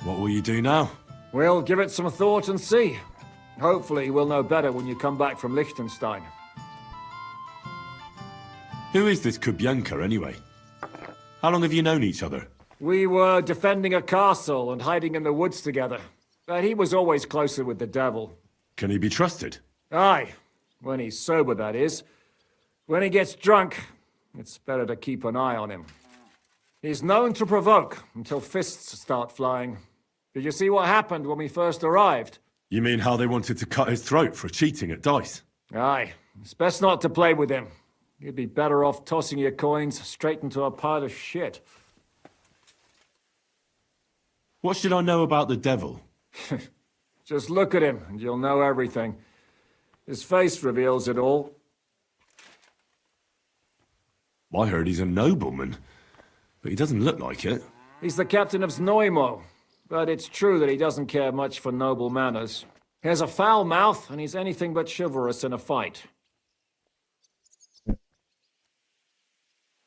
What will you do now? We'll give it some thought and see. Hopefully we'll know better when you come back from Liechtenstein. Who is this Kubyanka, anyway? How long have you known each other? We were defending a castle and hiding in the woods together. But he was always closer with the devil. Can he be trusted? Aye. When he's sober, that is. When he gets drunk, it's better to keep an eye on him. He's known to provoke until fists start flying. Did you see what happened when we first arrived? You mean how they wanted to cut his throat for cheating at dice? Aye. It's best not to play with him. You'd be better off tossing your coins straight into a pile of shit. What should I know about the devil? Just look at him and you'll know everything. His face reveals it all. I heard he's a nobleman, but he doesn't look like it. He's the captain of Znojmo, but it's true that he doesn't care much for noble manners. He has a foul mouth, and he's anything but chivalrous in a fight.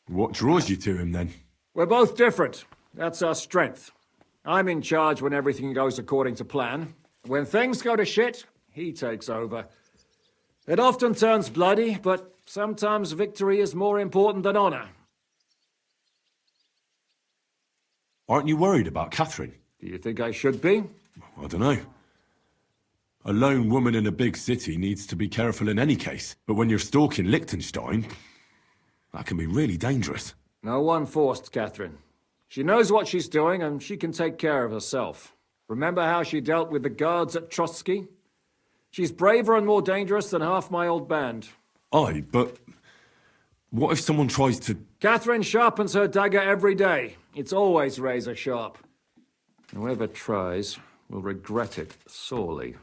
What draws you to him, then? We're both different. That's our strength. I'm in charge when everything goes according to plan. When things go to shit, he takes over. It often turns bloody, but sometimes victory is more important than honor. Aren't you worried about Catherine? Do you think I should be? I don't know. A lone woman in a big city needs to be careful in any case. But when you're stalking Liechtenstein, that can be really dangerous. No one forced Catherine. She knows what she's doing, and she can take care of herself. Remember how she dealt with the guards at Trotsky? She's braver and more dangerous than half my old band. Aye, but what if someone tries to... Catherine sharpens her dagger every day. It's always razor sharp. Whoever tries will regret it sorely.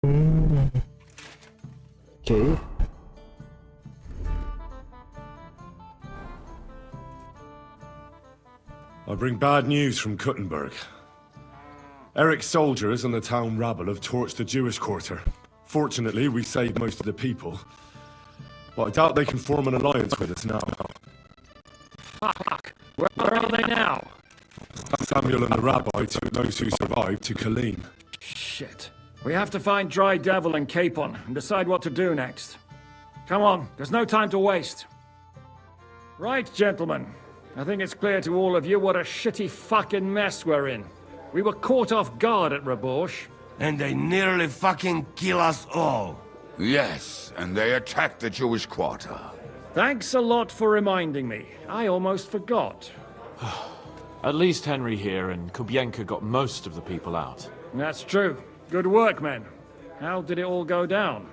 Okay. I bring bad news from Kuttenberg. Eric's soldiers and the town rabble have torched the Jewish quarter. Fortunately, we saved most of the people. But I doubt they can form an alliance with us now. Fuck! Where are they now? Samuel and the rabbi took those who survived to Kalim. Shit. We have to find Dry Devil and Capon and decide what to do next. Come on, there's no time to waste. Right, gentlemen. I think it's clear to all of you what a shitty fucking mess we're in. We were caught off guard at Rabosh. And they nearly fucking kill us all. Yes, and they attacked the Jewish quarter. Thanks a lot for reminding me. I almost forgot. At least Henry here and Kubyanka got most of the people out. That's true. Good work, men. How did it all go down?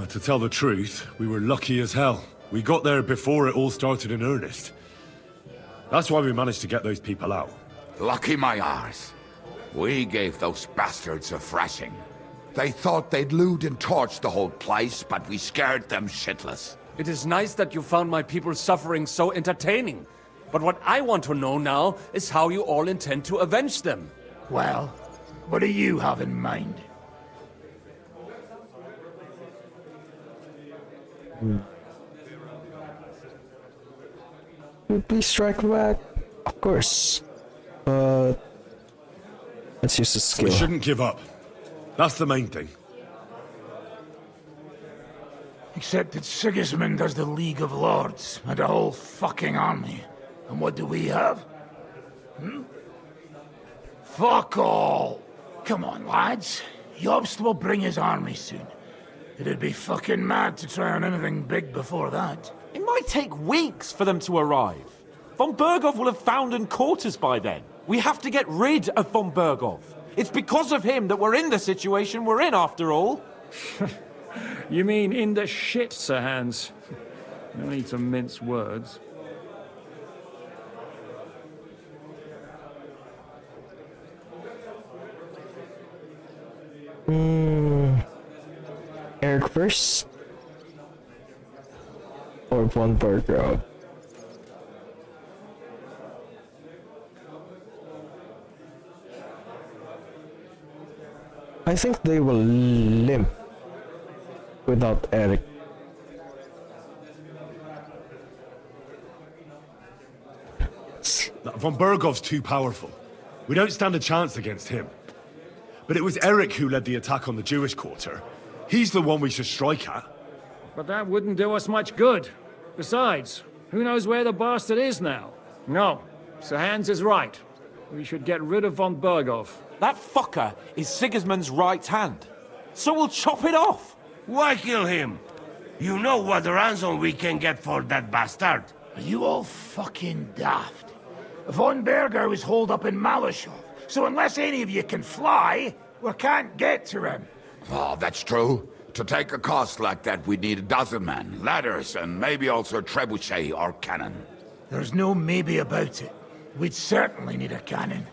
To tell the truth, we were lucky as hell. We got there before it all started in earnest. That's why we managed to get those people out. Lucky my arse. We gave those bastards a thrashing. They thought they'd loot and torch the whole place, but we scared them shitless. It is nice that you found my people's suffering so entertaining. But what I want to know now is how you all intend to avenge them. Well, what do you have in mind? Please strike back. Of course. But let's use the skill. We shouldn't give up. That's the main thing. Except that Sigismund has the League of Lords and a whole fucking army. And what do we have? Fuck all! Come on, lads. Jobst will bring his army soon. It'd be fucking mad to try on anything big before that. It might take weeks for them to arrive. Von Bergov will have found and caught us by then. We have to get rid of Von Bergov. It's because of him that we're in the situation we're in, after all. You mean in the shit, Sir Hans? No need to mince words. Eric first? Or Von Bergov? I think they will limp without Eric. Von Bergov's too powerful. We don't stand a chance against him. But it was Eric who led the attack on the Jewish quarter. He's the one we should strike at. But that wouldn't do us much good. Besides, who knows where the bastard is now? No, Sir Hans is right. We should get rid of von Bergov. That fucker is Sigismund's right hand. So we'll chop it off. Why kill him? You know what ransom we can get for that bastard. Are you all fucking daft? Von Berger was holed up in Malashov, so unless any of you can fly, we can't get to him. Oh, that's true. To take a cost like that, we'd need a dozen men, ladders, and maybe also a trebuchet or cannon. There's no maybe about it. We'd certainly need a cannon.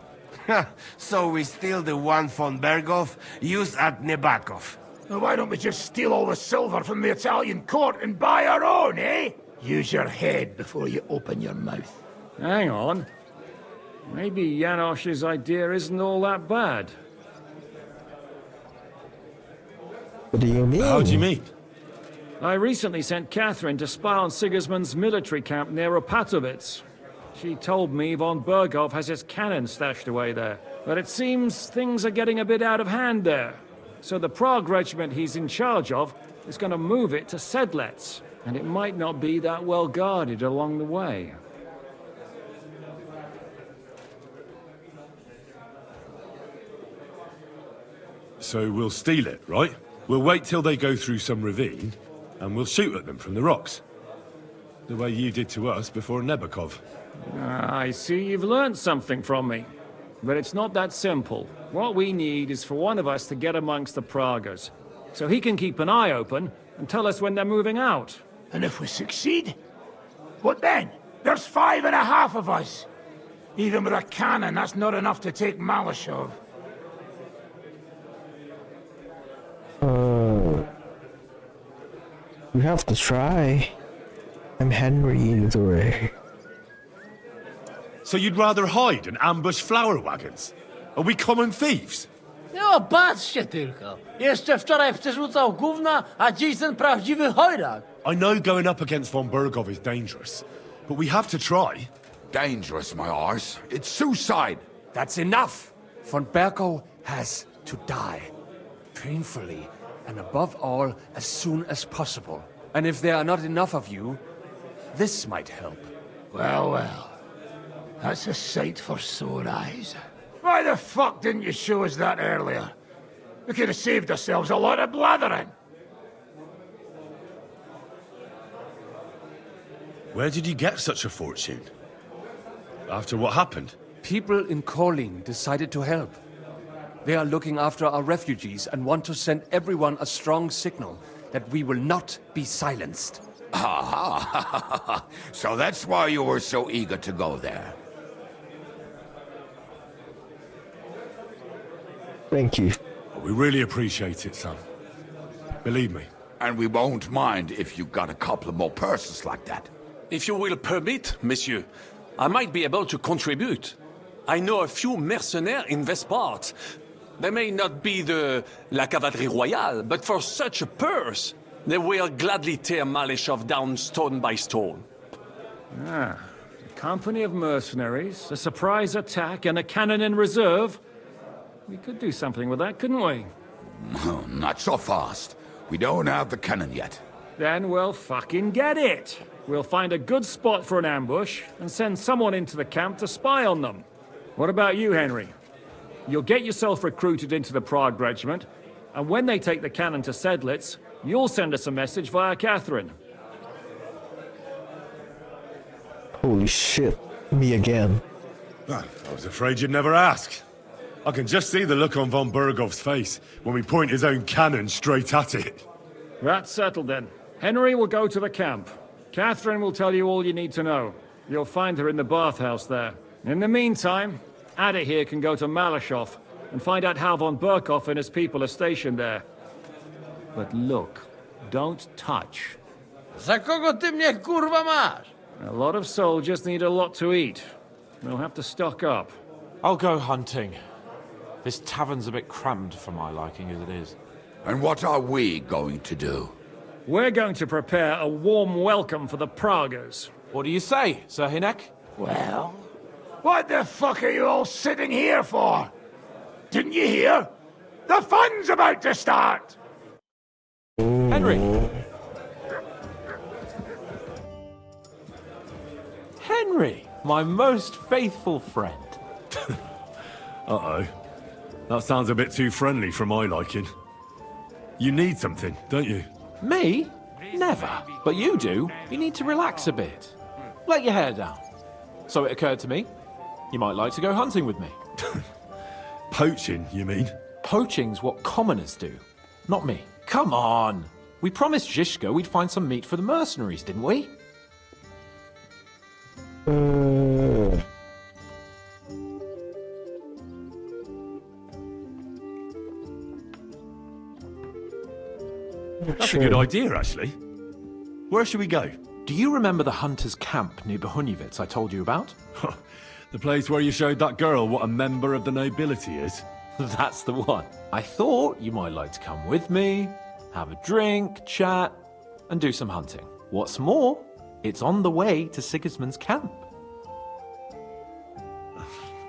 So we steal the one von Bergov, use at Nebakov. Well, why don't we just steal all the silver from the Italian court and buy our own, eh? Use your head before you open your mouth. Hang on. Maybe Janosch's idea isn't all that bad. What do you mean? How do you mean? I recently sent Catherine to spy on Sigismund's military camp near Opatovitz. She told me von Bergov has his cannon stashed away there. But it seems things are getting a bit out of hand there. So the Prague regiment he's in charge of is going to move it to Sedlec. And it might not be that well guarded along the way. So we'll steal it, right? We'll wait till they go through some ravine, and we'll shoot at them from the rocks. The way you did to us before Nebakov. I see you've learned something from me. But it's not that simple. What we need is for one of us to get amongst the Pragas, so he can keep an eye open and tell us when they're moving out. And if we succeed, what then? There's 5.5 of us. Even with a cannon, that's not enough to take Malashov. We have to try. I'm Henry either way. So you'd rather hide and ambush flower wagons? Are we common thieves? No, patrzcie tylko. Jeszcze wczoraj przerzucał gówna, a dziś ten prawdziwy chojrak. I know going up against von Bergov is dangerous, but we have to try. Dangerous, my arse. It's suicide. That's enough! Von Bergov has to die. Painfully, and above all, as soon as possible. And if there are not enough of you, this might help. Well, well. That's a sight for sore eyes. Why the fuck didn't you show us that earlier? We could have saved ourselves a lot of blathering. Where did you get such a fortune? After what happened? People in Kolin decided to help. They are looking after our refugees and want to send everyone a strong signal that we will not be silenced. Aha! So that's why you were so eager to go there. Thank you. We really appreciate it, son. Believe me. And we won't mind if you got a couple more purses like that. If you will permit, monsieur, I might be able to contribute. I know a few mercenaires in this part. They may not be la cavalerie royale, but for such a purse, they will gladly tear Malashov down stone by stone. A company of mercenaries, a surprise attack, and a cannon in reserve. We could do something with that, couldn't we? Not so fast. We don't have the cannon yet. Then we'll fucking get it. We'll find a good spot for an ambush and send someone into the camp to spy on them. What about you, Henry? You'll get yourself recruited into the Prague regiment, and when they take the cannon to Sedlec, you'll send us a message via Catherine. Holy shit. Me again. I was afraid you'd never ask. I can just see the look on von Bergov's face when we point his own cannon straight at it. That's settled then. Henry will go to the camp. Catherine will tell you all you need to know. You'll find her in the bathhouse there. In the meantime, Ada here can go to Malashov and find out how von Berkov and his people are stationed there. But look, don't touch. Za kogo ty mnie kurwa masz? A lot of soldiers need a lot to eat. We'll have to stock up. I'll go hunting. This tavern's a bit crammed for my liking as it is. And what are we going to do? We're going to prepare a warm welcome for the Pragas. What do you say, Sir Hinek? Well, What the fuck are you all sitting here for? Didn't you hear? The fun's about to start! Henry! Henry, my most faithful friend. Uh-oh. That sounds a bit too friendly for my liking. You need something, don't you? Me? Never. But you do. You need to relax a bit. Let your hair down. So it occurred to me, you might like to go hunting with me. Poaching, you mean? Poaching's what commoners do, not me. Come on! We promised Zizka we'd find some meat for the mercenaries, didn't we? That's a good idea, actually. Where should we go? Do you remember the hunter's camp near Behunjevitz I told you about? The place where you showed that girl what a member of the nobility is? That's the one. I thought you might like to come with me, have a drink, chat, and do some hunting. What's more, it's on the way to Sigismund's camp.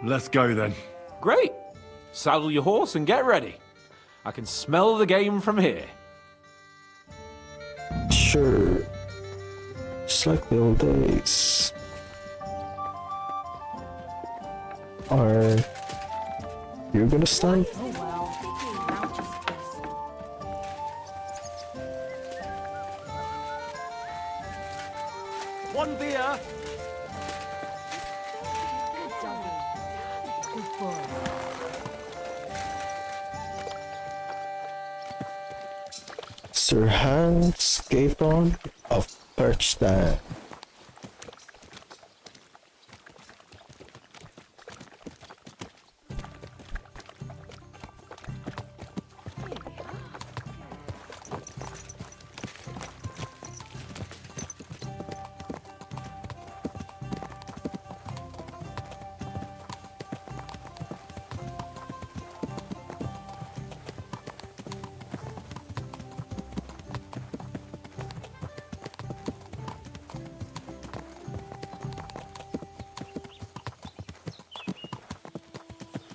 Let's go then. Great! Saddle your horse and get ready. I can smell the game from here. Sure. Just like the old days. Are you gonna start? One beer. Good doggy. Good boy. Sir Hans Capon of Perchstein.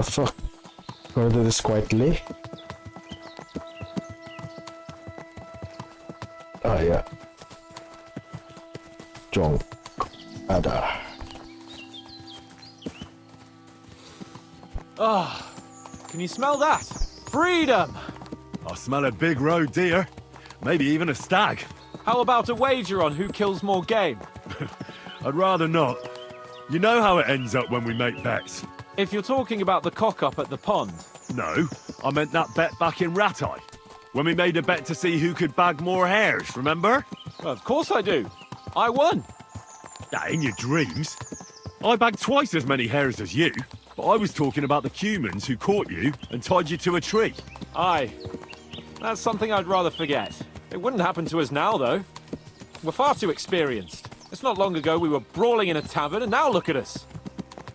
Fuck. Gonna do this quietly. Ah, yeah. Jong. Ada. Ah, can you smell that? Freedom! I smell a big roe deer. Maybe even a stag. How about a wager on who kills more game? I'd rather not. You know how it ends up when we make bets. If you're talking about the cock-up at the pond. No, I meant that bet back in Ratai. When we made a bet to see who could bag more hares, remember? Well, of course I do. I won. In your dreams. I bagged twice as many hares as you, but I was talking about the humans who caught you and tied you to a tree. Aye. That's something I'd rather forget. It wouldn't happen to us now, though. We're far too experienced. It's not long ago we were brawling in a tavern, and now look at us.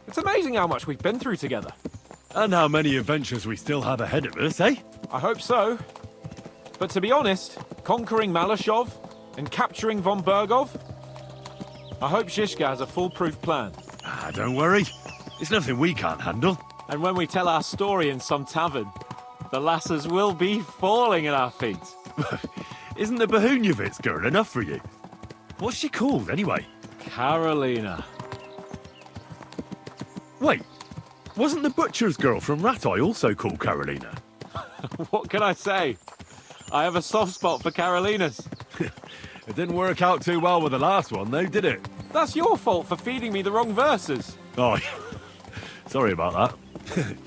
It's amazing how much we've been through together. And how many adventures we still have ahead of us, eh? I hope so. But to be honest, conquering Malashov and capturing von Bergov, I hope Zizka has a foolproof plan. Don't worry. It's nothing we can't handle. And when we tell our story in some tavern, the lasses will be falling at our feet. Isn't the Behunjevitz girl enough for you? What's she called, anyway? Carolina. Wait, wasn't the butcher's girl from Ratai also called Carolina? What can I say? I have a soft spot for Carolinas. It didn't work out too well with the last one, though, did it? That's your fault for feeding me the wrong verses. Oh, sorry about that.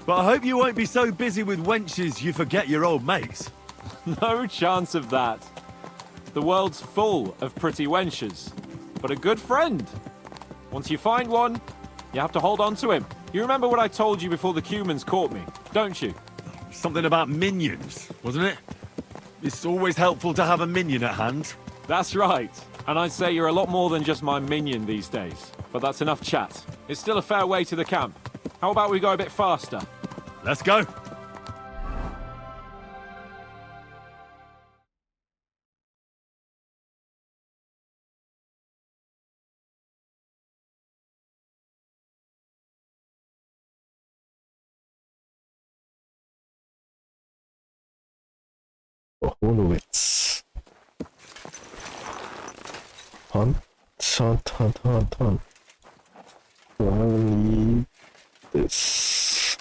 But I hope you won't be so busy with wenches you forget your old mates. No chance of that. The world's full of pretty wenches, but a good friend. Once you find one, you have to hold on to him. You remember what I told you before the Cumans caught me, don't you? Something about minions, wasn't it? It's always helpful to have a minion at hand. That's right. And I'd say you're a lot more than just my minion these days. But that's enough chat. It's still a fair way to the camp. How about we go a bit faster? Let's go. Wolowitz. Hunt, hunt, hunt, hunt, hunt. Only this.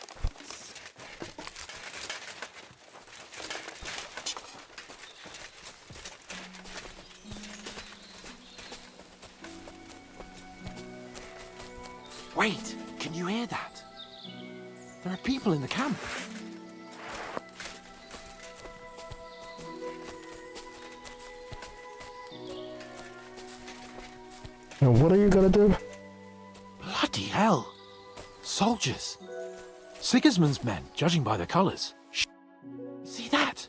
Wait, can you hear that? There are people in the camp. And what are you gonna do? Bloody hell! Soldiers! Sigismund's men, judging by their colours. See that?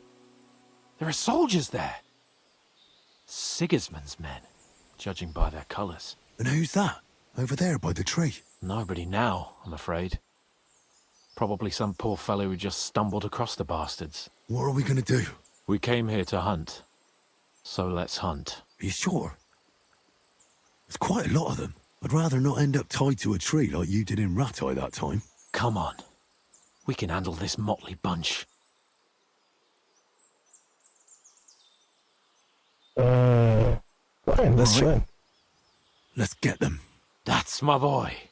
There are soldiers there. Sigismund's men, judging by their colours. And who's that? Over there by the tree? Nobody now, I'm afraid. Probably some poor fellow who just stumbled across the bastards. What are we gonna do? We came here to hunt. So let's hunt. Are you sure? There's quite a lot of them. I'd rather not end up tied to a tree like you did in Rattay that time. Come on. We can handle this motley bunch. Fine, that's fine. Let's get them. That's my boy.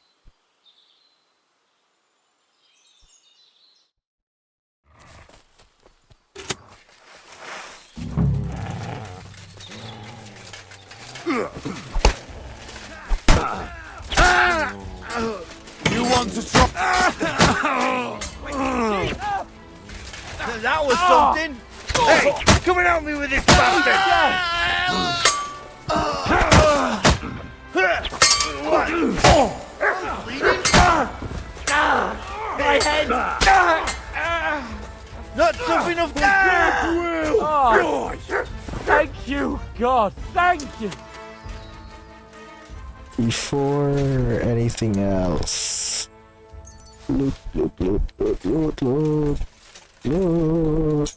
You want to try? That was something. Hey, come and help me with this bastard. My head. Not tough enough to grip. Oh, thank you, God, thank you. Before anything else. Loot, loot, loot, loot, loot, loot, loot.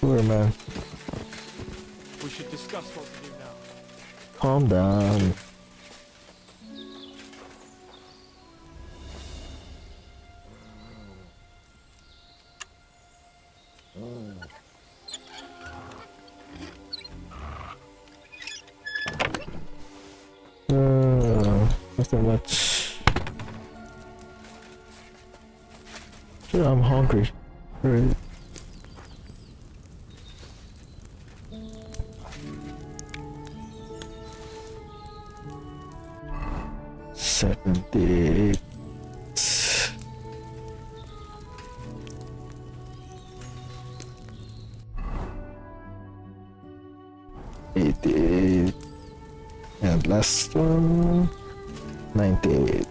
Poor man. We should discuss what to do now. Calm down. Nothing much. Sure, I'm hungry. Right. $78. $88. And last one, 98.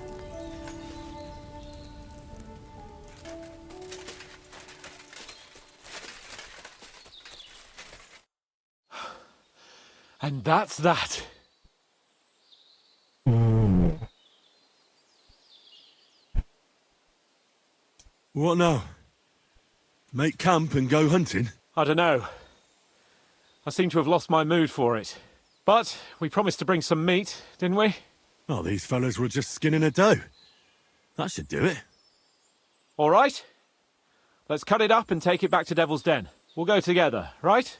And that's that. What now? Make camp and go hunting? I don't know. I seem to have lost my mood for it. But we promised to bring some meat, didn't we? Oh, these fellas were just skinning a doe. That should do it. All right. Let's cut it up and take it back to Devil's Den. We'll go together, right?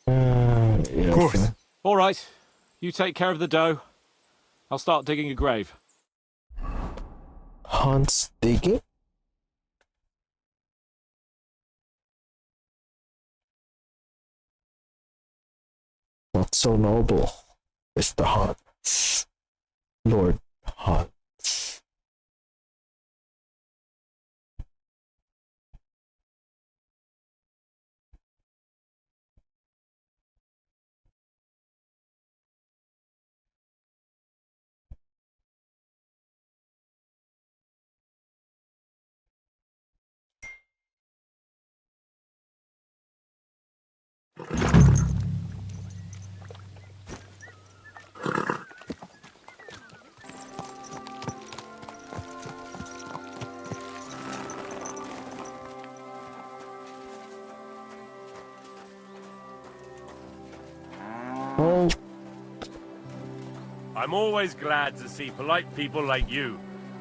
Yeah, Of course. All right. You take care of the doe. I'll start digging a grave. Hunt's digging? Not so noble, Mr. Hunts. Lord Hunts. Oh, I'm always glad to see polite people like you.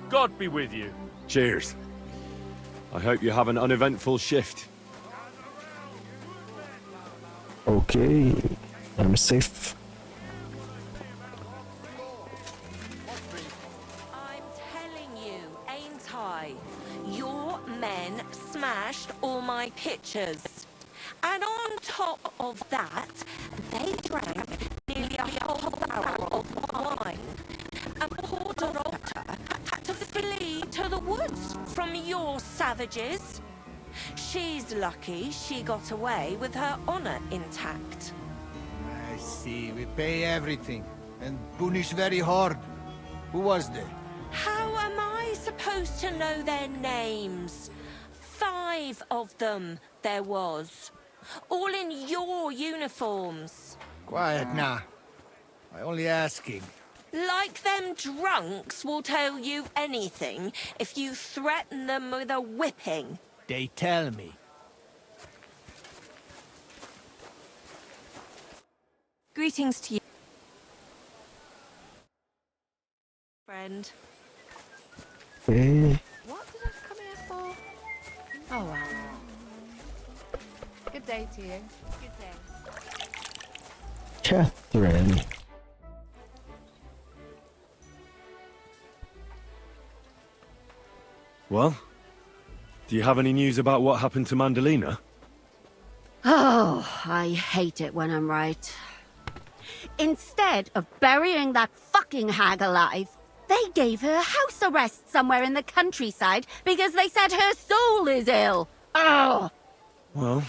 God be with you. Cheers. I hope you have an uneventful shift. okay. I'm safe. I'm telling you, ain't I? Your men smashed all my pictures. And on top of that, they drank nearly a whole barrel of wine. And poor doctor had to flee to the woods from your savages. She's lucky she got away with her honor intact. I see. We pay everything and punish very hard. Who was they? How am I supposed to know their names? 5 of them there was. All in your uniforms. Quiet now. I only asking. Like them drunks will tell you anything if you threaten them with a whipping. They tell me. Greetings to you, friend. Okay. What did I come here for? Oh well. Good day to you. Good day. Catherine. Well, do you have any news about what happened to Mandalina? Oh, I hate it when I'm right. Instead of burying that fucking hag alive, they gave her house arrest somewhere in the countryside because they said her soul is ill. Oh! Well,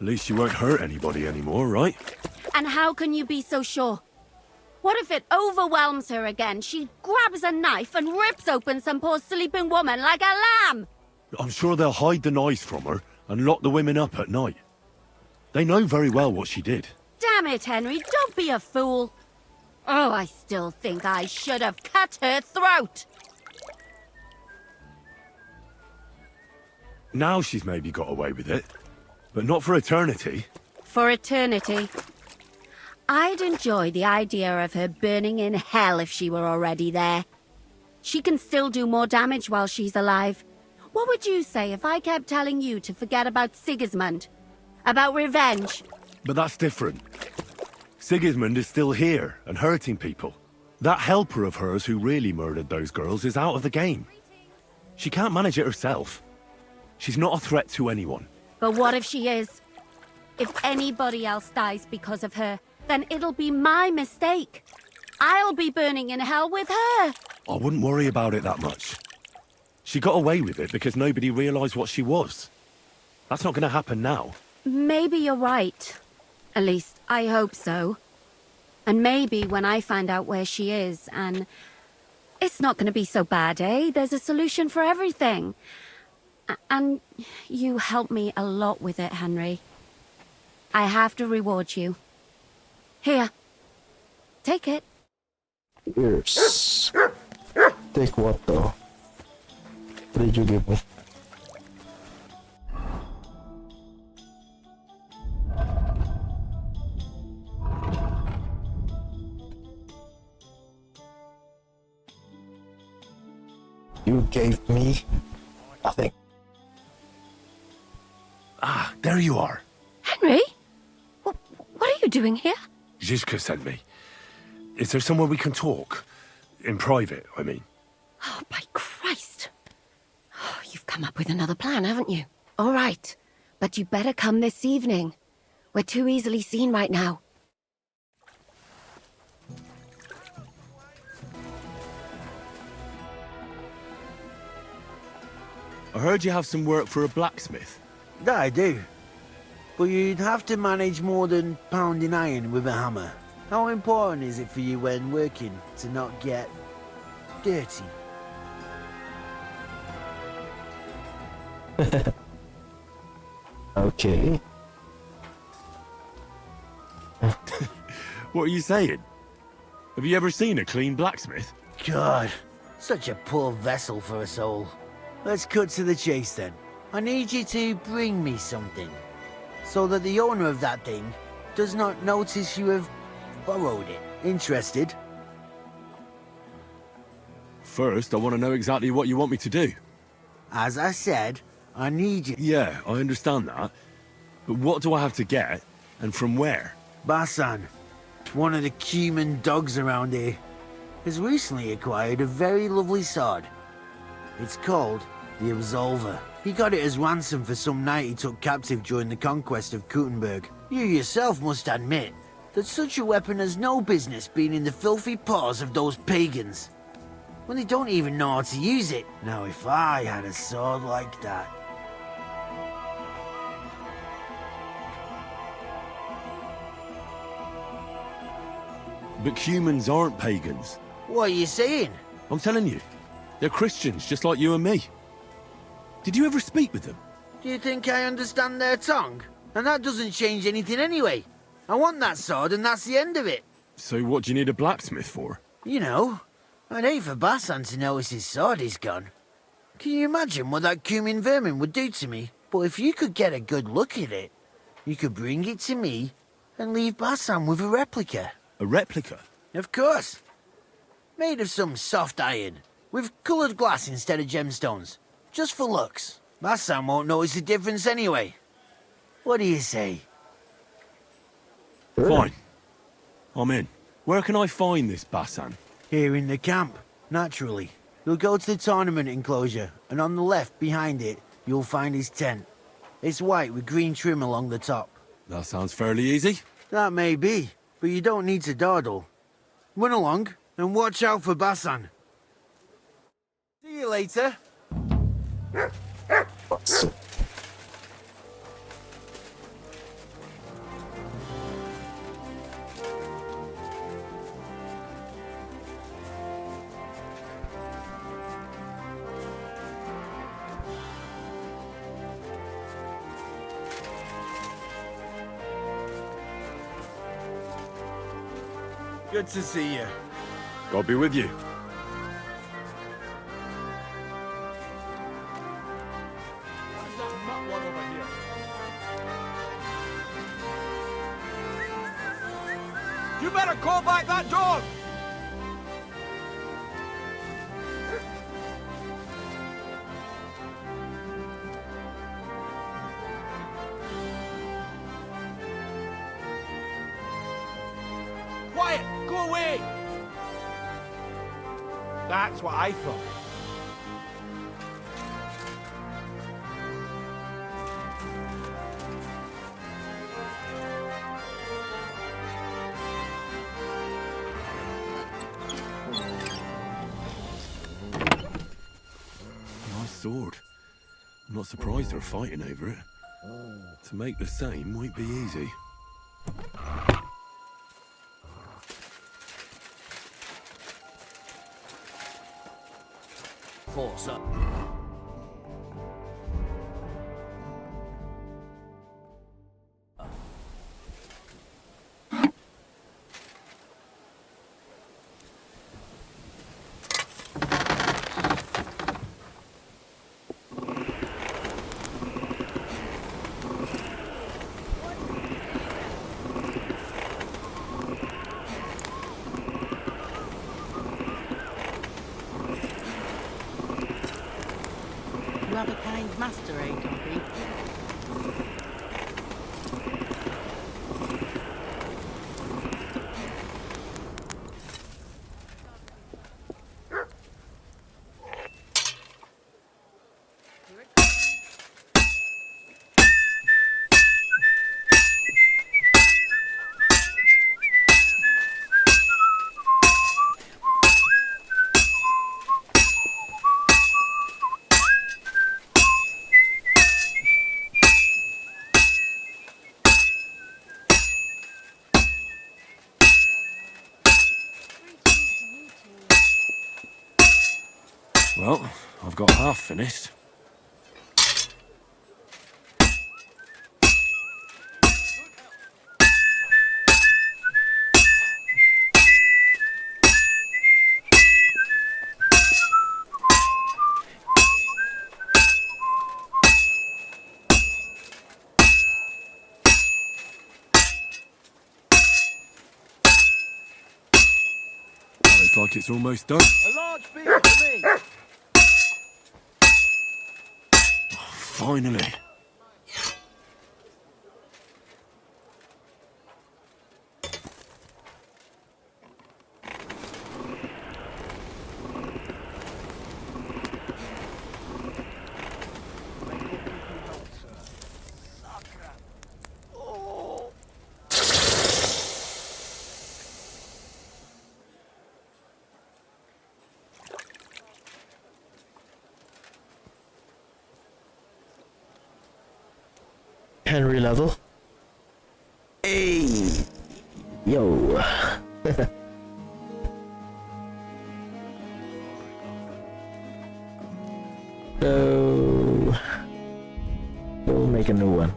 at least she won't hurt anybody anymore, right? And how can you be so sure? What if it overwhelms her again? She grabs a knife and rips open some poor sleeping woman like a lamb! I'm sure they'll hide the knives from her and lock the women up at night. They know very well what she did. Damn it, Henry, don't be a fool. Oh, I still think I should have cut her throat. Now she's maybe got away with it, but not for eternity. For eternity. I'd enjoy the idea of her burning in hell if she were already there. She can still do more damage while she's alive. What would you say if I kept telling you to forget about Sigismund? About revenge? But that's different. Sigismund is still here and hurting people. That helper of hers who really murdered those girls is out of the game. She can't manage it herself. She's not a threat to anyone. But what if she is? If anybody else dies because of her, then it'll be my mistake. I'll be burning in hell with her. I wouldn't worry about it that much. She got away with it because nobody realized what she was. That's not going to happen now. Maybe you're right. At least, I hope so. And maybe when I find out where she is, and... It's not going to be so bad, eh? There's a solution for everything. And you helped me a lot with it, Henry. I have to reward you. Here. Take it. Yes. Take what though? What did you give me? You gave me nothing. Ah, there you are. Henry? What are you doing here? Zizka sent me. Is there somewhere we can talk? In private, I mean. Oh, by Christ. Oh, you've come up with another plan, haven't you? All right. But you better come this evening. We're too easily seen right now. I heard you have some work for a blacksmith. That I do. But you'd have to manage more than pounding iron with a hammer. How important is it for you when working to not get dirty? Okay. What are you saying? Have you ever seen a clean blacksmith? God, such a poor vessel for a soul. Let's cut to the chase then. I need you to bring me something, so that the owner of that thing does not notice you have borrowed it. Interested? First, I want to know exactly what you want me to do. As I said, I need you. Yeah, I understand that. But what do I have to get, and from where? Basan, one of the cumin dogs around here, has recently acquired a very lovely sword. It's called the Absolver. He got it as ransom for some knight he took captive during the conquest of Kuttenberg. You yourself must admit that such a weapon has no business being in the filthy paws of those pagans, when they don't even know how to use it. Now if I had a sword like that... But humans aren't pagans. What are you saying? I'm telling you, they're Christians just like you and me. Did you ever speak with them? Do you think I understand their tongue? And that doesn't change anything anyway. I want that sword and that's the end of it. So what do you need a blacksmith for? You know, I'd hate for Basan to notice his sword is gone. Can you imagine what that cumin vermin would do to me? But if you could get a good look at it, you could bring it to me and leave Basan with a replica. A replica? Of course. Made of some soft iron, with coloured glass instead of gemstones. Just for looks. Basan won't notice the difference anyway. What do you say? Fine. I'm in. Where can I find this Basan? Here in the camp, naturally. You'll go to the tournament enclosure, and on the left, behind it, you'll find his tent. It's white with green trim along the top. That sounds fairly easy. That may be, but you don't need to dawdle. Run along, and watch out for Basan. See you later. Good to see you. God be with you. You better call back that dog! Quiet! Go away! That's what I thought. Nice sword. I'm not surprised they're fighting over it. To make the same won't be easy. Force up. You have a kind master, eh, Dobby? Well, I've got half finished. Looks like it's almost done. A large beer for me. Finally. Henry level. Hey! Yo! So... we'll make a new one.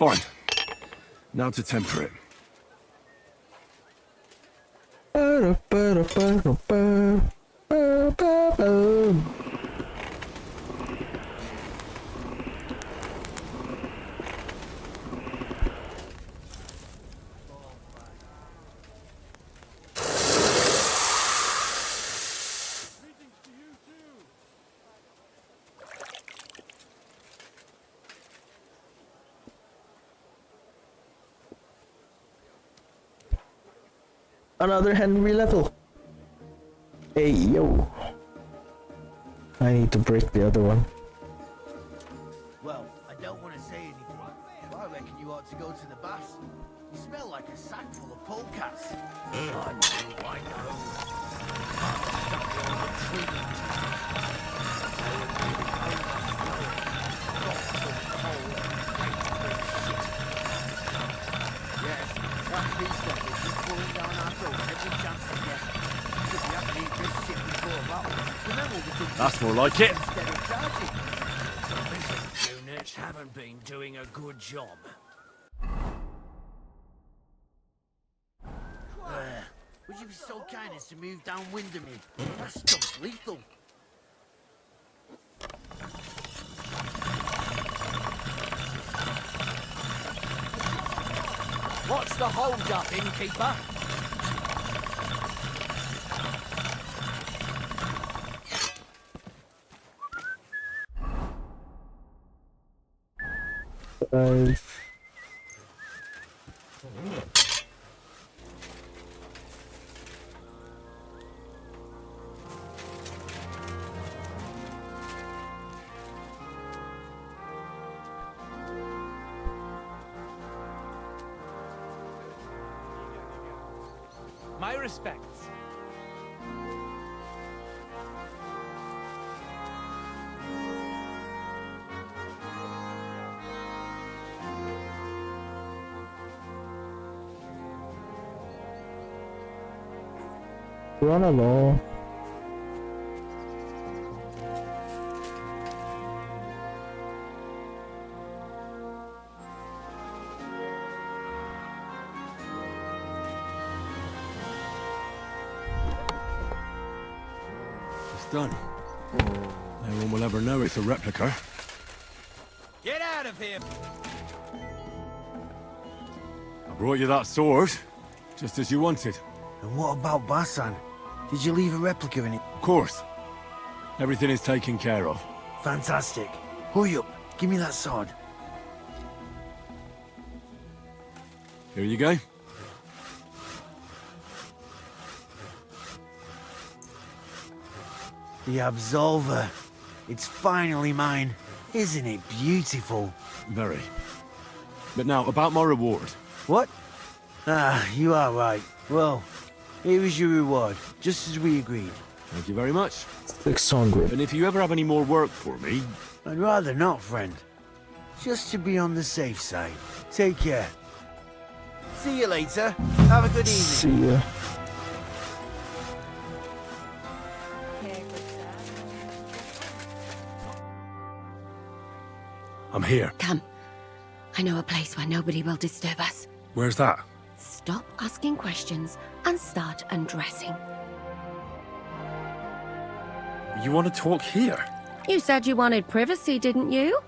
Fine. Now to temper it. Another Henry level. Hey yo. I need to break the other one. Well, I don't want to say anything, but I reckon you ought to go to the baths. You smell like a sack full of polecats. I Yes, that beast that is just pulling down our throats every chance they get. If we haven't eaten this shit before a while, remember we could That's more like it. instead of charging. Units haven't been doing a good job. Would you be so kind as to move downwind of me? That stuff's lethal. What's the hold up, innkeeper? My respects. Run along. done. No one will ever know it's a replica. Get out of here! I brought you that sword, just as you wanted. And what about Basan? Did you leave a replica in it? Of course. Everything is taken care of. Fantastic. Hurry up. Give me that sword. Here you go. The Absolver. It's finally mine. Isn't it beautiful? Very. But now, about my reward. What? Ah, you are right. Well, here is your reward, just as we agreed. Thank you very much. 600. And if you ever have any more work for me... I'd rather not, friend. Just to be on the safe side. Take care. See you later. Have a good evening. See ya. I'm here. Come. I know a place where nobody will disturb us. Where's that? Stop asking questions and start undressing. You want to talk here? You said you wanted privacy, didn't you?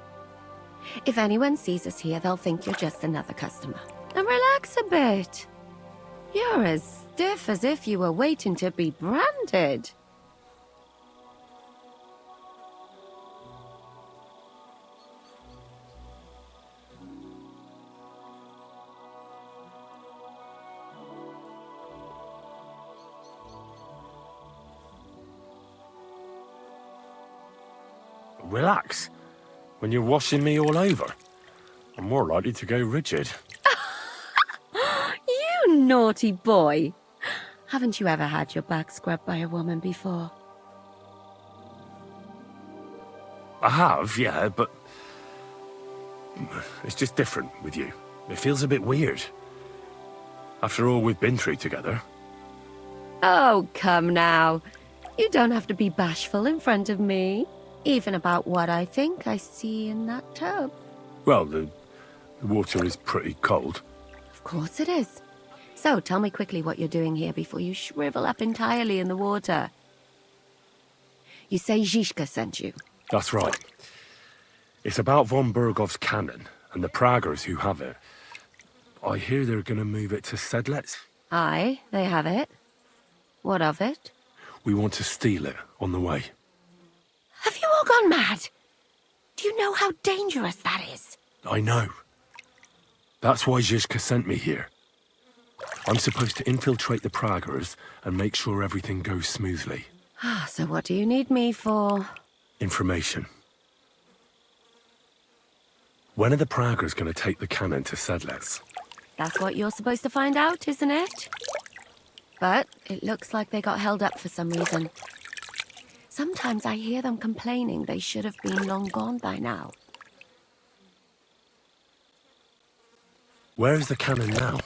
If anyone sees us here, they'll think you're just another customer. And relax a bit. You're as stiff as if you were waiting to be branded. Relax. When you're washing me all over, I'm more likely to go rigid. You naughty boy. Haven't you ever had your back scrubbed by a woman before? I have, yeah, but... it's just different with you. It feels a bit weird. After all we've been through together. Oh, come now. You don't have to be bashful in front of me. Even about what I think I see in that tub. Well, the water is pretty cold. Of course it is. So tell me quickly what you're doing here before you shrivel up entirely in the water. You say Zizka sent you? That's right. It's about von Bergov's cannon and the Praggers who have it. I hear they're going to move it to Sedlets. Aye, they have it. What of it? We want to steal it on the way. Have you all gone mad? Do you know how dangerous that is? I know. That's why Zizka sent me here. I'm supposed to infiltrate the Praggers and make sure everything goes smoothly. So what do you need me for? Information. When are the Praggers going to take the cannon to Sedlets? That's what you're supposed to find out, isn't it? But it looks like they got held up for some reason. Sometimes I hear them complaining they should have been long gone by now. Where is the cannon now?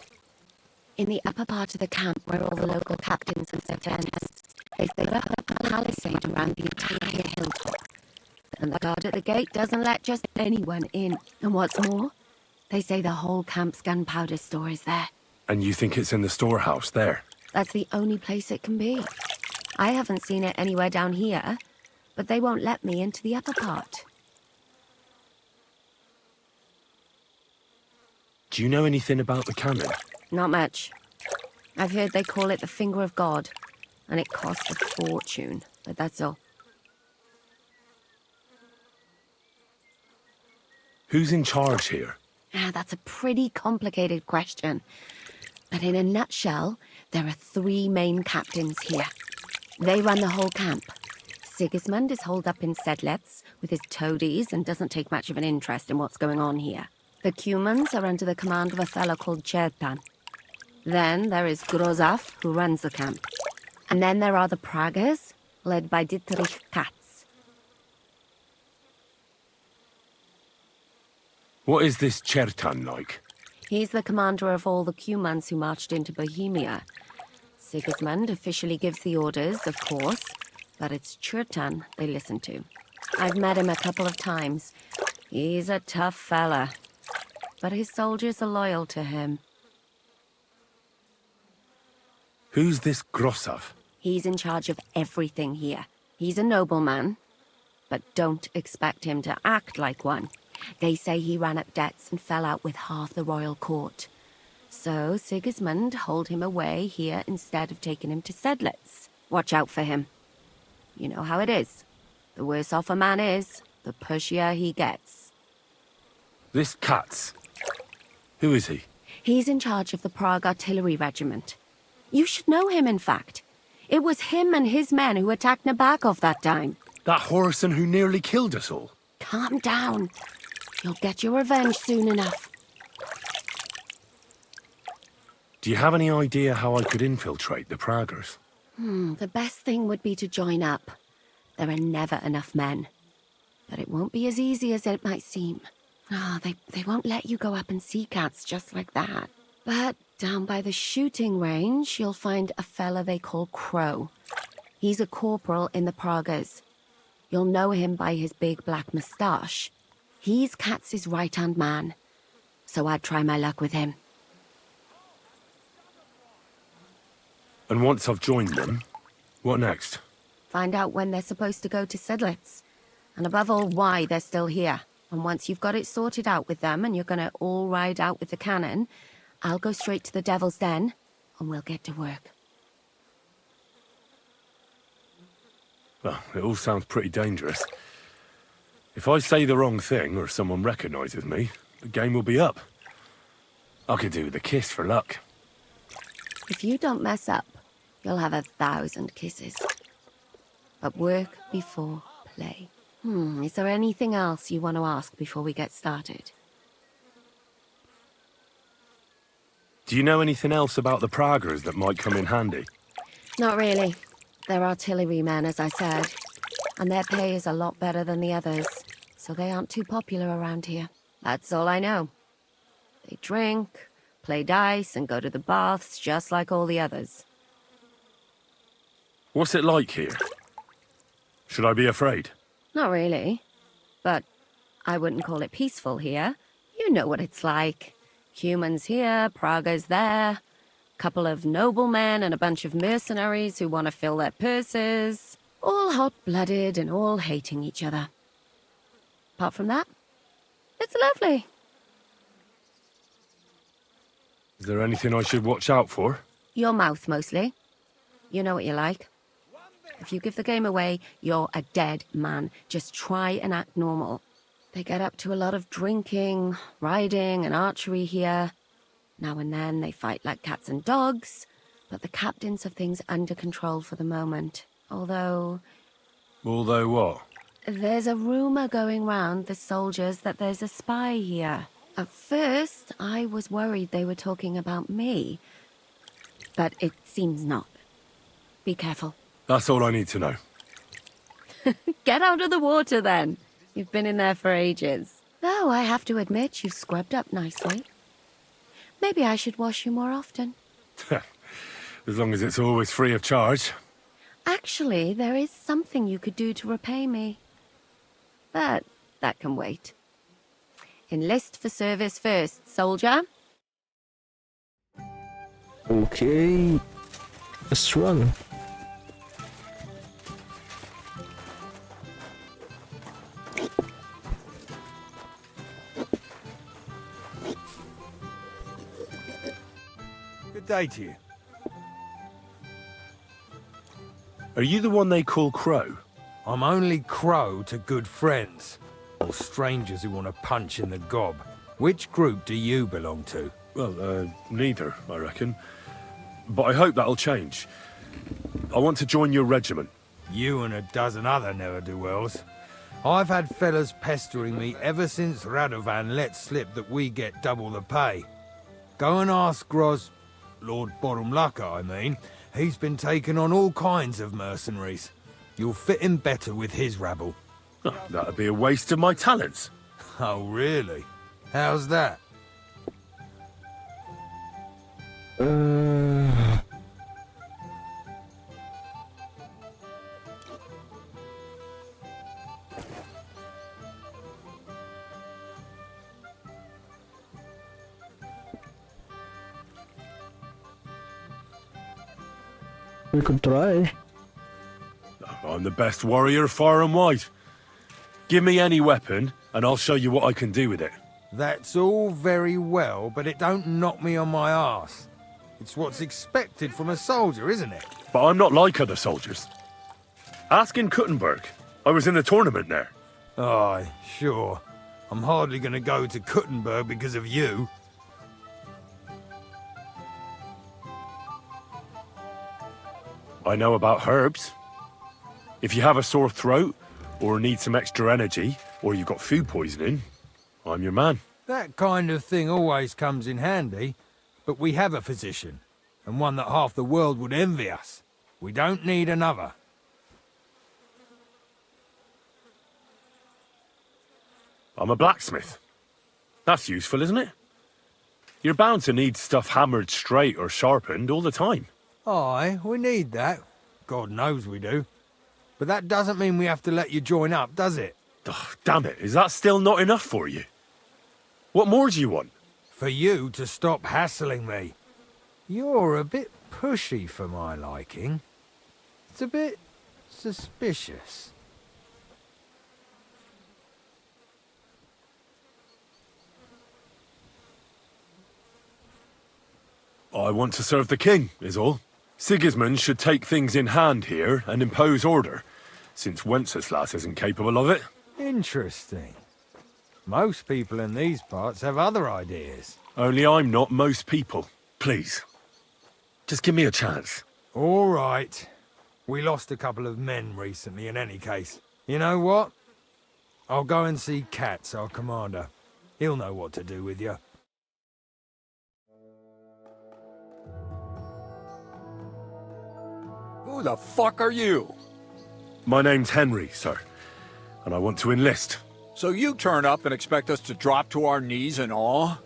In the upper part of the camp where all the local captains and lieutenants, they've built up a palisade around the entire hilltop. And the guard at the gate doesn't let just anyone in. And what's more, they say the whole camp's gunpowder store is there. And you think it's in the storehouse there? That's the only place it can be. I haven't seen it anywhere down here, but they won't let me into the upper part. Do you know anything about the cannon? Not much. I've heard they call it the Finger of God, and it costs a fortune, but that's all. Who's in charge here? That's a pretty complicated question. But in a nutshell, there are 3 main captains here. They run the whole camp. Sigismund is holed up in Sedlets with his toadies and doesn't take much of an interest in what's going on here. The Cumans are under the command of a fellow called Chertan. Then there is Grozaf, who runs the camp. And then there are the Praggers, led by Dietrich Katz. What is this Chertan like? He's the commander of all the Cumans who marched into Bohemia. Sigismund officially gives the orders, of course, but it's Chertan they listen to. I've met him a couple of times. He's a tough fella, but his soldiers are loyal to him. Who's this Grossav? He's in charge of everything here. He's a nobleman, but don't expect him to act like one. They say he ran up debts and fell out with half the royal court. So Sigismund hauled him away here instead of taking him to Sedlitz. Watch out for him. You know how it is. The worse off a man is, the pushier he gets. This Katz. Who is he? He's in charge of the Prague Artillery Regiment. You should know him, in fact. It was him and his men who attacked Nabakov that time. That Horson who nearly killed us all. Calm down. You'll get your revenge soon enough. Do you have any idea how I could infiltrate the Praggers? The best thing would be to join up. There are never enough men. But it won't be as easy as it might seem. They won't let you go up and see cats just like that. But down by the shooting range, you'll find a fella they call Crow. He's a corporal in the Praggers. You'll know him by his big black moustache. He's Katz's right-hand man. So I'd try my luck with him. And once I've joined them, what next? Find out when they're supposed to go to Sedlitz. And above all, why they're still here. And once you've got it sorted out with them and you're gonna all ride out with the cannon, I'll go straight to the Devil's Den and we'll get to work. Well, it all sounds pretty dangerous. If I say the wrong thing or someone recognizes me, the game will be up. I could do with a kiss for luck. If you don't mess up, you'll have 1,000 kisses. But work before play. Is there anything else you want to ask before we get started? Do you know anything else about the Praggers that might come in handy? Not really. They're artillerymen, as I said. And their pay is a lot better than the others, so they aren't too popular around here. That's all I know. They drink, play dice, and go to the baths just like all the others. What's it like here? Should I be afraid? Not really. But I wouldn't call it peaceful here. You know what it's like. Humans here, Prague's there. Couple of noblemen and a bunch of mercenaries who want to fill their purses. All hot-blooded and all hating each other. Apart from that, it's lovely. Is there anything I should watch out for? Your mouth, mostly. You know what you like. If you give the game away, you're a dead man. Just try and act normal. They get up to a lot of drinking, riding, and archery here. Now and then they fight like cats and dogs, but the captains have things under control for the moment. Although what? There's a rumor going round the soldiers that there's a spy here. At first, I was worried they were talking about me, but it seems not. Be careful. That's all I need to know. Get out of the water, then. You've been in there for ages. Though I have to admit, you've scrubbed up nicely. Maybe I should wash you more often. As long as it's always free of charge. Actually, there is something you could do to repay me. But that can wait. Enlist for service first, soldier. Okay. Let's run. Good day to you. Are you the one they call Crow? I'm only Crow to good friends. Or strangers who want to punch in the gob. Which group do you belong to? Well, neither, I reckon. But I hope that'll change. I want to join your regiment. You and a dozen other ne'er-do-wells. I've had fellas pestering me ever since Radovan let slip that we get double the pay. Go and ask Lord Borumlaka, I mean. He's been taking on all kinds of mercenaries. You'll fit in better with his rabble. Oh, that'd be a waste of my talents. Oh, really? How's that? We could try. I'm the best warrior far and wide. Give me any weapon, and I'll show you what I can do with it. That's all very well, but it don't knock me on my arse. It's what's expected from a soldier, isn't it? But I'm not like other soldiers. Ask in Kuttenberg. I was in the tournament there. Aye, sure. I'm hardly going to go to Kuttenberg because of you. I know about herbs. If you have a sore throat, or need some extra energy, or you've got food poisoning, I'm your man. That kind of thing always comes in handy, but we have a physician, and one that half the world would envy us. We don't need another. I'm a blacksmith. That's useful, isn't it? You're bound to need stuff hammered straight or sharpened all the time. Aye, we need that. God knows we do. But that doesn't mean we have to let you join up, does it? Ugh, damn it, is that still not enough for you? What more do you want? For you to stop hassling me. You're a bit pushy for my liking. It's a bit suspicious. I want to serve the king, is all. Sigismund should take things in hand here and impose order, since Wenceslas isn't capable of it. Interesting. Most people in these parts have other ideas. Only I'm not most people. Please. Just give me a chance. All right. We lost a couple of men recently in any case. You know what? I'll go and see Katz, our commander. He'll know what to do with you. Who the fuck are you? My name's Henry, sir, and I want to enlist. So you turn up and expect us to drop to our knees in awe?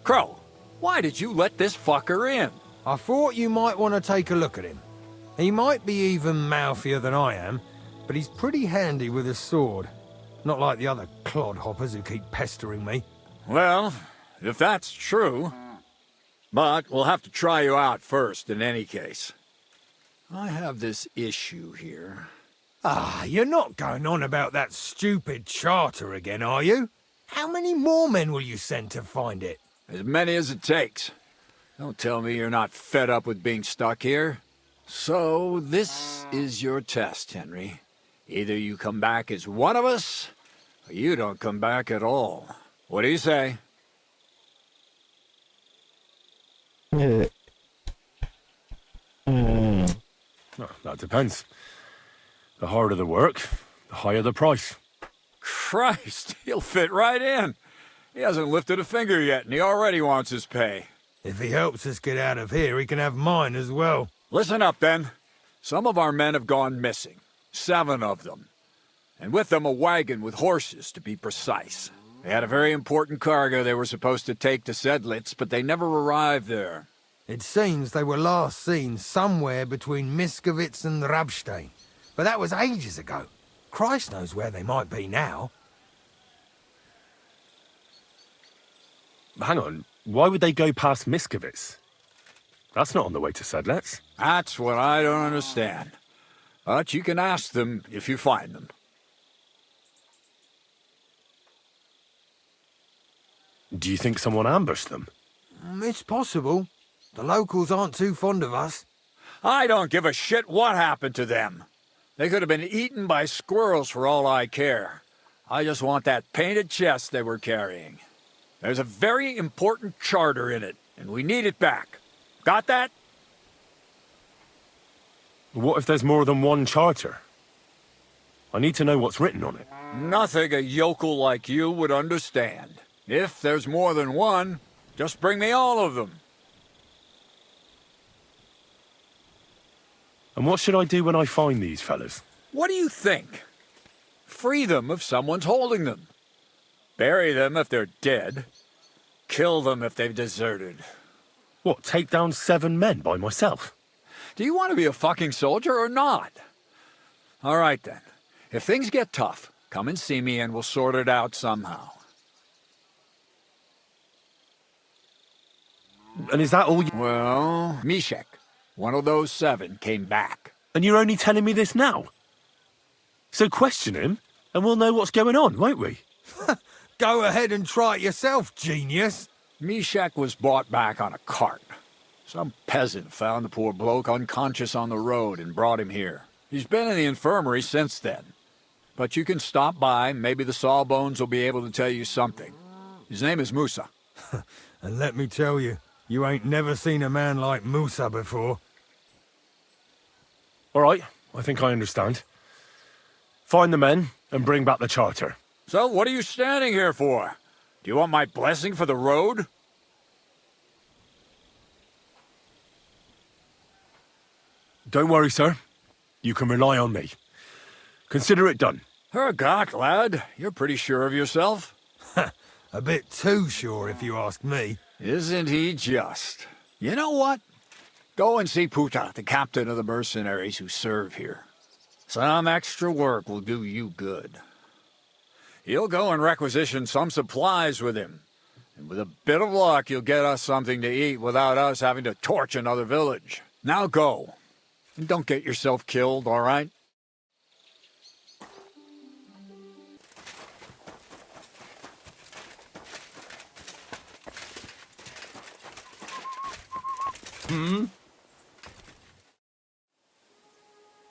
Crow, why did you let this fucker in? I thought you might want to take a look at him. He might be even mouthier than I am, but he's pretty handy with a sword. Not like the other clodhoppers who keep pestering me. Well, if that's true. But we'll have to try you out first in any case. I have this issue here. Ah, you're not going on about that stupid charter again, are you? How many more men will you send to find it? As many as it takes. Don't tell me you're not fed up with being stuck here. So, this is your test, Henry. Either you come back as one of us, or you don't come back at all. What do you say? Well, that depends. The harder the work, the higher the price. Christ, he'll fit right in. He hasn't lifted a finger yet, and he already wants his pay. If he helps us get out of here, he can have mine as well. Listen up, then. Some of our men have gone missing. 7 of them. And with them a wagon with horses, to be precise. They had a very important cargo they were supposed to take to Sedlitz, but they never arrived there. It seems they were last seen somewhere between Miskovitz and Rabstein. But that was ages ago. Christ knows where they might be now. Hang on, why would they go past Miskovitz? That's not on the way to Sedlitz. That's what I don't understand. But you can ask them if you find them. Do you think someone ambushed them? It's possible. The locals aren't too fond of us. I don't give a shit what happened to them. They could have been eaten by squirrels for all I care. I just want that painted chest they were carrying. There's a very important charter in it, and we need it back. Got that? What if there's more than one charter? I need to know what's written on it. Nothing a yokel like you would understand. If there's more than one, just bring me all of them. And what should I do when I find these fellas? What do you think? Free them if someone's holding them. Bury them if they're dead. Kill them if they've deserted. What, take down 7 men by myself? Do you want to be a fucking soldier or not? All right then. If things get tough, come and see me and we'll sort it out somehow. And is that all you... Well, Mishek, one of those 7, came back. And you're only telling me this now? So question him, and we'll know what's going on, won't we? Go ahead and try it yourself, genius. Mishak was brought back on a cart. Some peasant found the poor bloke unconscious on the road and brought him here. He's been in the infirmary since then. But you can stop by, maybe the Sawbones will be able to tell you something. His name is Musa. And let me tell you, you ain't never seen a man like Musa before. All right, I think I understand. Find the men and bring back the charter. So what are you standing here for? Do you want my blessing for the road? Don't worry, sir. You can rely on me. Consider it done. Hergott, lad. You're pretty sure of yourself. A bit too sure, if you ask me. Isn't he just? You know what? Go and see Puta, the captain of the mercenaries who serve here. Some extra work will do you good. He'll go and requisition some supplies with him. And with a bit of luck, you'll get us something to eat without us having to torch another village. Now go. And don't get yourself killed, all right?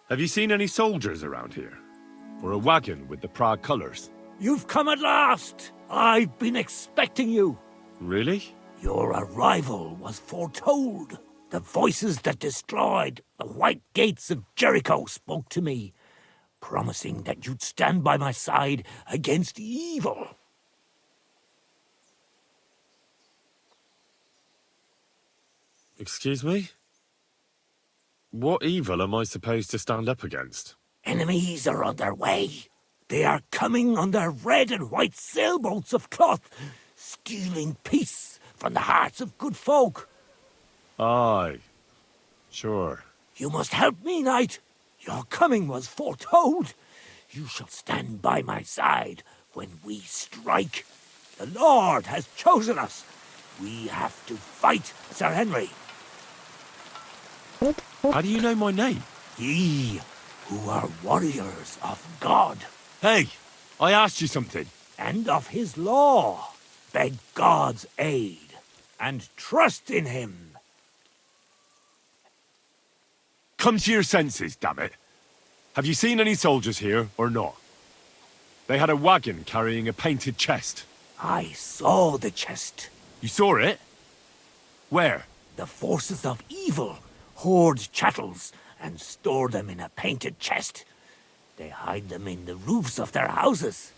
Have you seen any soldiers around here? Or a wagon with the Prague colours? You've come at last! I've been expecting you! Really? Your arrival was foretold. The voices that destroyed the white gates of Jericho spoke to me, promising that you'd stand by my side against evil. Excuse me? What evil am I supposed to stand up against? Enemies are on their way. They are coming on their red and white sailboats of cloth, stealing peace from the hearts of good folk. Aye. Sure. You must help me, knight. Your coming was foretold. You shall stand by my side when we strike. The Lord has chosen us. We have to fight Sir Henry. How do you know my name? Ye, who are warriors of God. Hey, I asked you something. And of his law. Beg God's aid, and trust in him. Come to your senses, damn it. Have you seen any soldiers here, or not? They had a wagon carrying a painted chest. I saw the chest. You saw it? Where? The forces of evil hoard chattels and store them in a painted chest. They hide them in the roofs of their houses.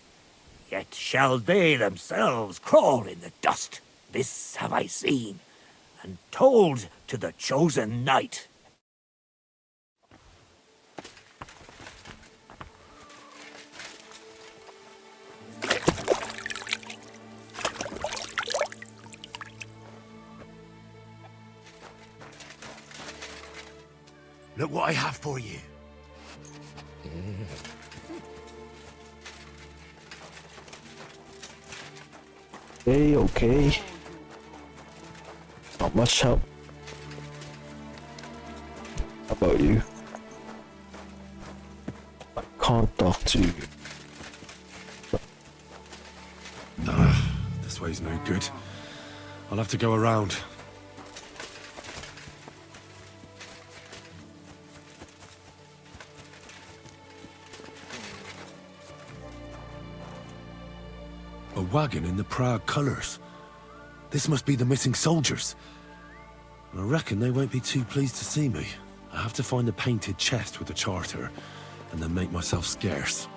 Yet shall they themselves crawl in the dust. This have I seen, and told to the chosen knight. Look what I have for you. Okay. Not much help. How about you? I can't talk to you. This way's no good. I'll have to go around. A wagon in the Prague colours. This must be the missing soldiers. I reckon they won't be too pleased to see me. I have to find the painted chest with the charter, and then make myself scarce.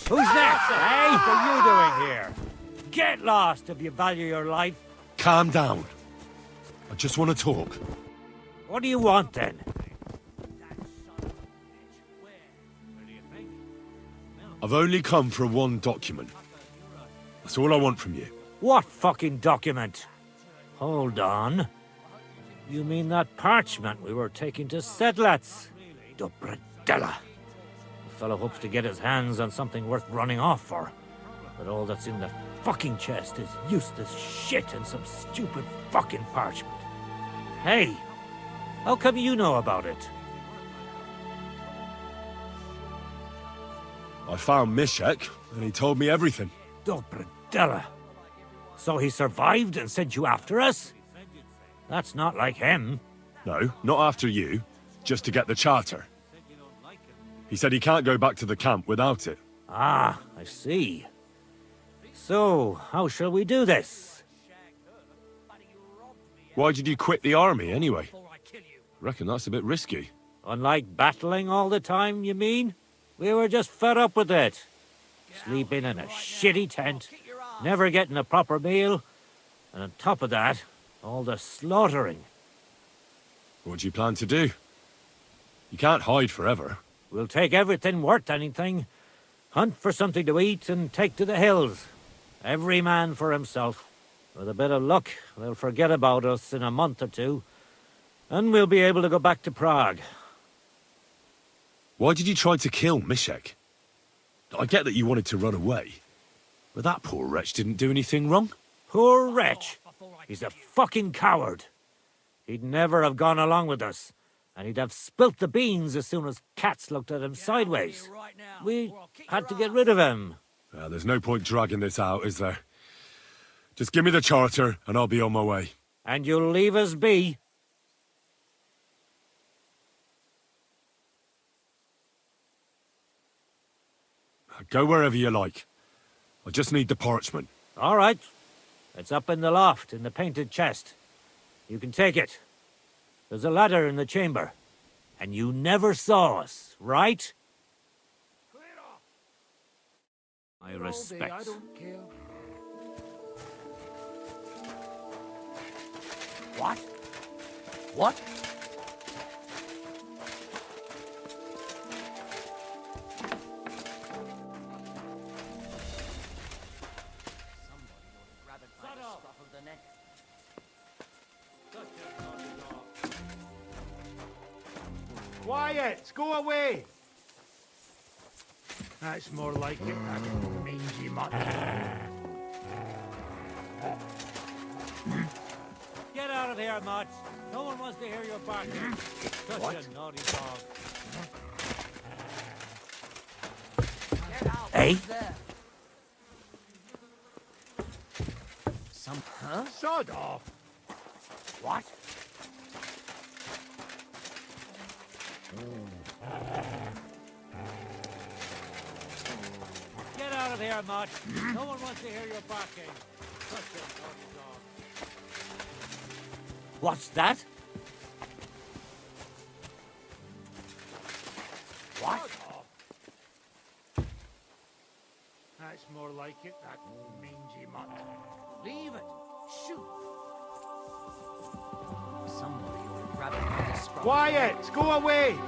Who's next, eh? What are you doing here? Get lost if you value your life. Calm down. I just want to talk. What do you want, then? I've only come for one document. That's all I want from you. What fucking document? Hold on. You mean that parchment we were taking to Sedlets? Dobrodella. fellow hopes to get his hands on something worth running off for. But all that's in the fucking chest is useless shit and some stupid fucking parchment. Hey, how come you know about it? I found Mishek, and he told me everything. Dobrodella. So he survived and sent you after us? That's not like him. No, not after you. Just to get the charter. He said he can't go back to the camp without it. Ah, I see. So, how shall we do this? Why did you quit the army, anyway? Reckon that's a bit risky. Unlike battling all the time, you mean? We were just fed up with it. Sleeping in a shitty tent, never getting a proper meal, and on top of that, all the slaughtering. What do you plan to do? You can't hide forever. We'll take everything worth anything, hunt for something to eat, and take to the hills. Every man for himself. With a bit of luck, they'll forget about us in a month or two, and we'll be able to go back to Prague. Why did you try to kill Mishek? I get that you wanted to run away, but that poor wretch didn't do anything wrong. Poor wretch! He's a fucking coward. He'd never have gone along with us, and he'd have spilt the beans as soon as cats looked at him sideways. We had to get rid of him. There's no point dragging this out, is there? Just give me the charter, and I'll be on my way. And you'll leave us be? Go wherever you like. I just need the parchment. All right. It's up in the loft, in the painted chest. You can take it. There's a ladder in the chamber. And you never saw us, right? I respect. What? What? Quiet! Go away! That's more like it, that mangy mutt. Get out of here, Mutt. No one wants to hear your barking. Such a naughty dog. Hey? Sod off! What? Get out of here, Mutt. No one wants to hear your barking. Such a naughty dog. What's that? What? That's more like it, that mangy mutt. Leave it. Shoot. Somebody ought to grab it by the scruff. Quiet! Go away!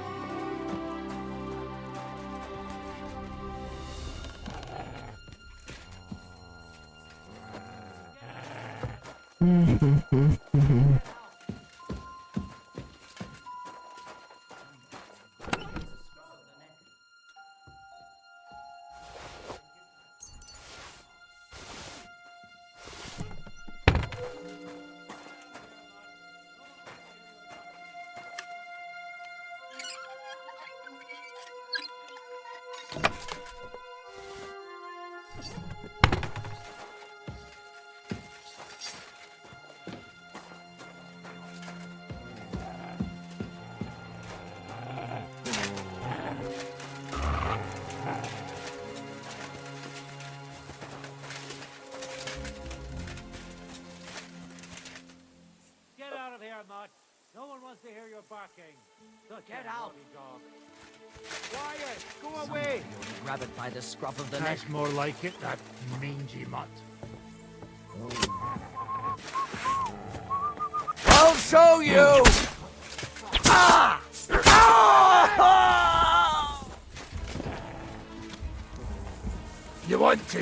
Get out of here, Mutt. No one wants to hear your barking. Get out. Dog. Quiet! Go away! Grab it by the scruff of the neck. That's more like it, that mangy mutt. I'll show you! Ah! Ah! You want to?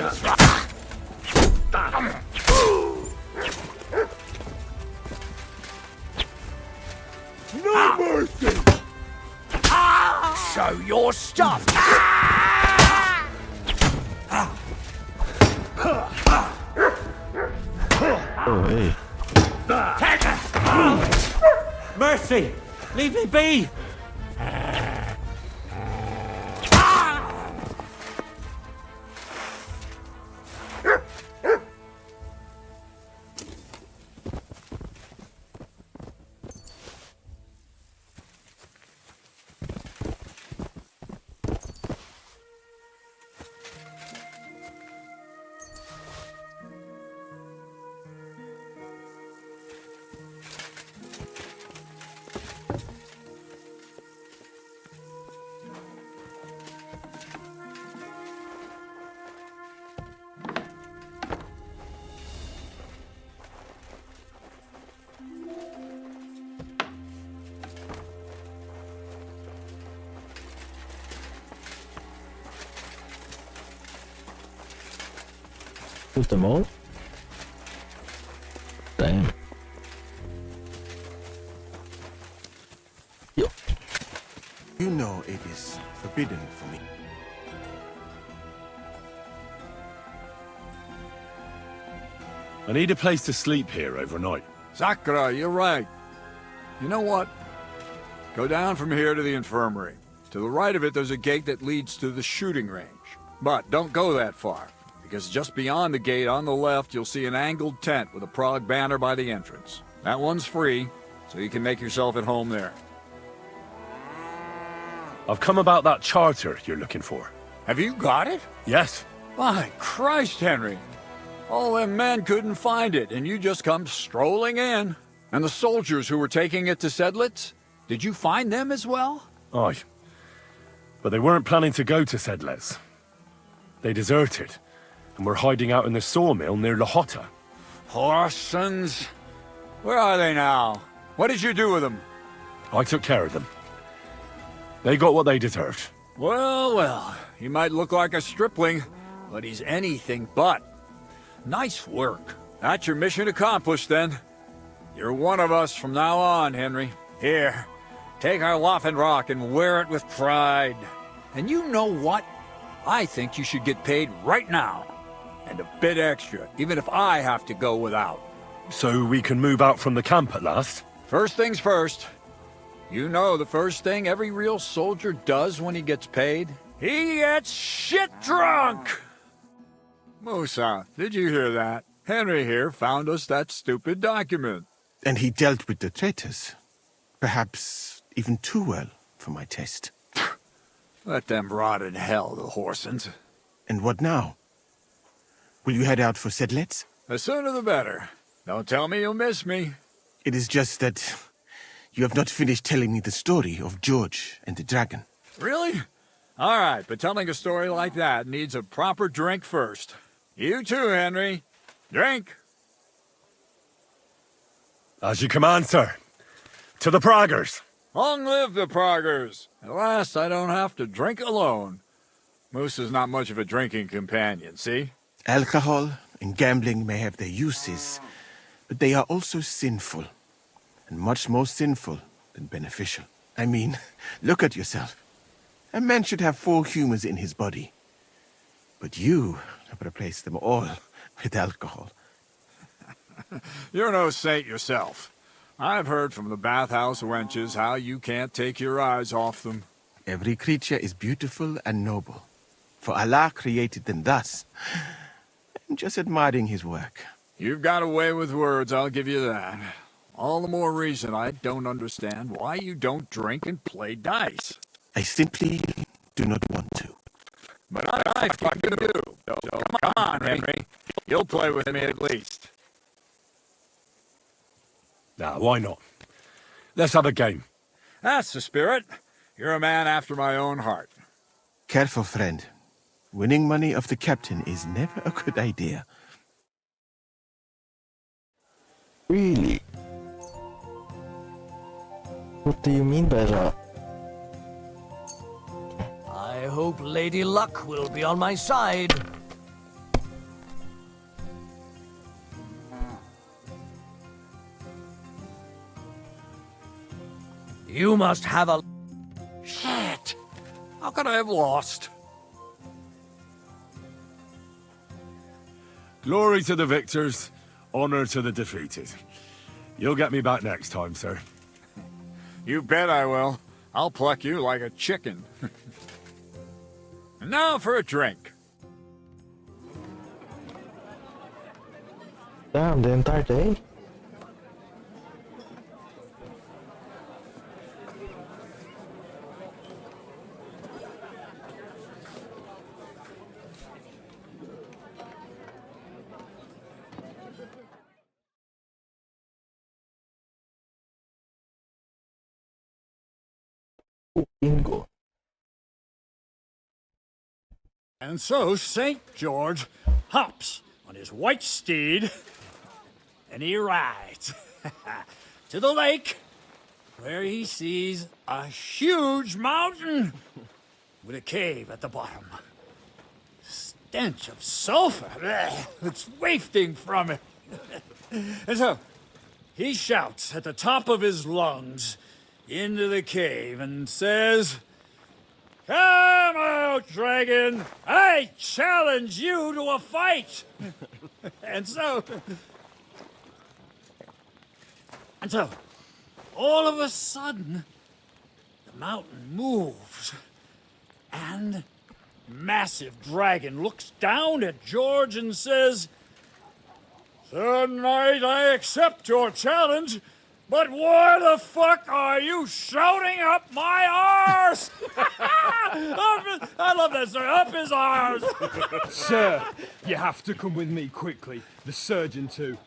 No mercy! show your stuff! Oh, hey. Mercy! Leave me be! With them all? Damn. Yo. You know it is forbidden for me. I need a place to sleep here overnight. Sakura, you're right. You know what? Go down from here to the infirmary. To the right of it, there's a gate that leads to the shooting range. But don't go that far, because just beyond the gate on the left, you'll see an angled tent with a Prague banner by the entrance. That one's free, so you can make yourself at home there. I've come about that charter you're looking for. Have you got it? Yes. My Christ, Henry. All them men couldn't find it, and you just come strolling in. And the soldiers who were taking it to Sedlitz, did you find them as well? Aye. But they weren't planning to go to Sedlitz. They deserted, and were hiding out in the sawmill near Lahota. Horsons. Where are they now? What did you do with them? I took care of them. They got what they deserved. Well, well, he might look like a stripling, but he's anything but. Nice work. That's your mission accomplished, then. You're one of us from now on, Henry. Here, take our Waffenrock and wear it with pride. And you know what? I think you should get paid right now. And a bit extra, even if I have to go without. So we can move out from the camp at last? First things first. You know the first thing every real soldier does when he gets paid? He gets shit drunk! Musa, did you hear that? Henry here found us that stupid document. And he dealt with the traitors. Perhaps even too well for my taste. Let them rot in hell, the Horsons. And what now? Will you head out for Sedlitz? The sooner the better. Don't tell me you'll miss me. It is just that you have not finished telling me the story of George and the dragon. Really? All right, but telling a story like that needs a proper drink first. You too, Henry. Drink. As you command, sir. To the Praggers. Long live the Praggers. At last, I don't have to drink alone. Moose is not much of a drinking companion, see? Alcohol and gambling may have their uses, but they are also sinful. And much more sinful than beneficial. I mean, look at yourself. A man should have 4 humors in his body. But you have replaced them all with alcohol. You're no saint yourself. I've heard from the bathhouse wenches how you can't take your eyes off them. Every creature is beautiful and noble. For Allah created them thus. I'm just admiring his work. You've got a way with words, I'll give you that. All the more reason I don't understand why you don't drink and play dice. I simply do not want to. But I fucking do. So come on, Henry. You'll play with me at least. Nah, why not? Let's have a game. That's the spirit. You're a man after my own heart. Careful, friend. Winning money of the captain is never a good idea. Really? What do you mean by that? I hope Lady Luck will be on my side. You must have a... Shit! could I have lost? Glory to the victors, honor to the defeated. You'll get me back next time, sir. You bet I will. I'll pluck you like a chicken. And now for a drink. Damn, the entire day? Bingo. And so St. George hops on his white steed, and he rides to the lake, where he sees a huge mountain with a cave at the bottom. Stench of sulfur, it's wafting from it. And so he shouts at the top of his lungs into the cave and says, "Come out, dragon! I challenge you to a fight!" And so, all of a sudden, the mountain moves, and massive dragon looks down at George and says, "Sir Knight, I accept your challenge, but why the fuck are you shouting up my arse?" I love that, sir. Up his arse. Sir, you have to come with me quickly. The surgeon too.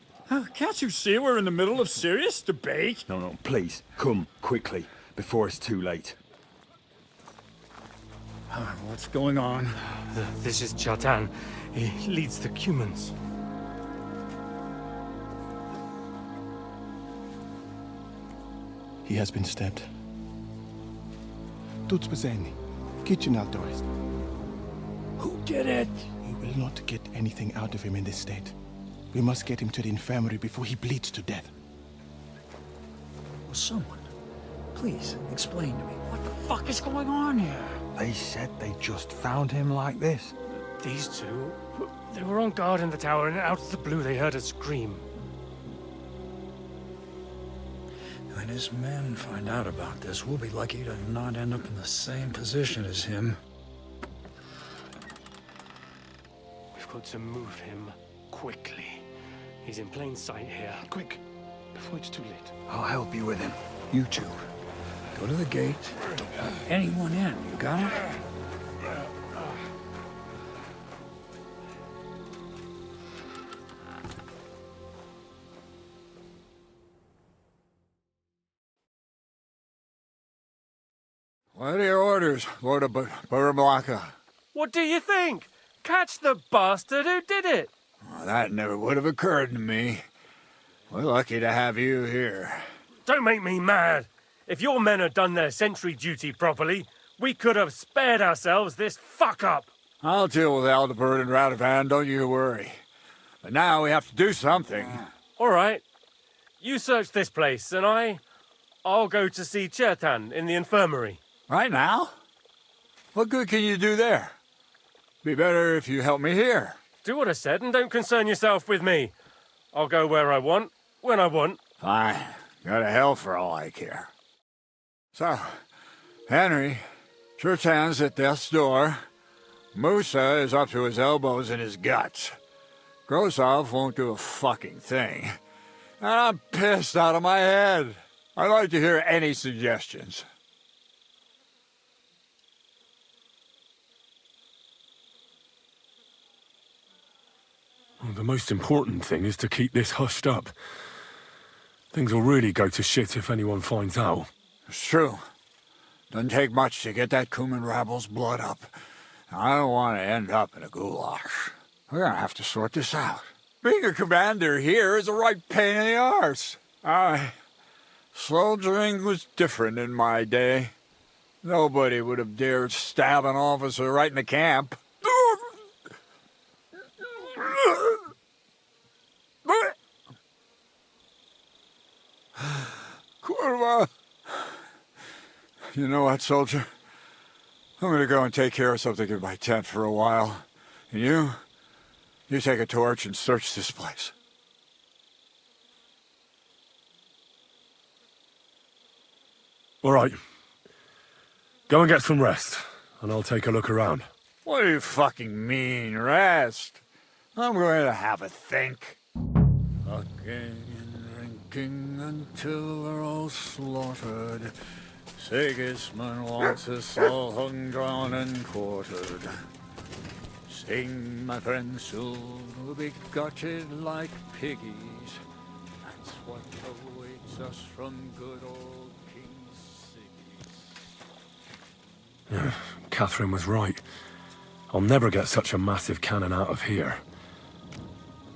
Can't you see we're in the middle of serious debate? No, please, come quickly, before it's too late. What's going on? This is Chatan. He leads the Cumans. He has been stabbed. Tuts Bazeni, kitchen outdoors. Who did it? We will not get anything out of him in this state. We must get him to the infirmary before he bleeds to death. Well, someone, please explain to me what the fuck is going on here. They said they just found him like this. These two, they were on guard in the tower, and out of the blue they heard a scream. When his men find out about this, we'll be lucky to not end up in the same position as him. We've got to move him quickly. He's in plain sight here. Quick, before it's too late. I'll help you with him. You two, go to the gate. Don't let anyone in. You got it? What are your orders, Lord of Burblaka? What do you think? Catch the bastard who did it! Well, that never would have occurred to me. We're lucky to have you here. Don't make me mad. If your men had done their sentry duty properly, we could have spared ourselves this fuck-up. I'll deal with Aldebert and Radovan, don't you worry. But now we have to do something. All right. You search this place, and I'll go to see Chertan in the infirmary. Right now? What good can you do there? Be better if you help me here. Do what I said and don't concern yourself with me. I'll go where I want, when I want. Fine. Go to hell for all I care. So, Henry, Chertan's at death's door. Musa is up to his elbows in his guts. Grosov won't do a fucking thing. And I'm pissed out of my head. I'd like to hear any suggestions. Well, the most important thing is to keep this hushed up. Things will really go to shit if anyone finds out. It's true. Doesn't take much to get that Cuman rabble's blood up. I don't want to end up in a goulash. We're gonna have to sort this out. Being a commander here is a right pain in the arse. Soldiering was different in my day. Nobody would have dared stab an officer right in the camp. Kurva! You know what, soldier? I'm gonna go and take care of something in my tent for a while. And you take a torch and search this place. All right. Go and get some rest, and I'll take a look around. What do you fucking mean, rest? I'm going to have a think. Fucking and drinking until they're all slaughtered. Sigismund wants us all hung, drawn, and quartered. Sing, my friends, soon we'll be gutted like piggies. That's what awaits us from good old King Siggy. Catherine was right. I'll never get such a massive cannon out of here.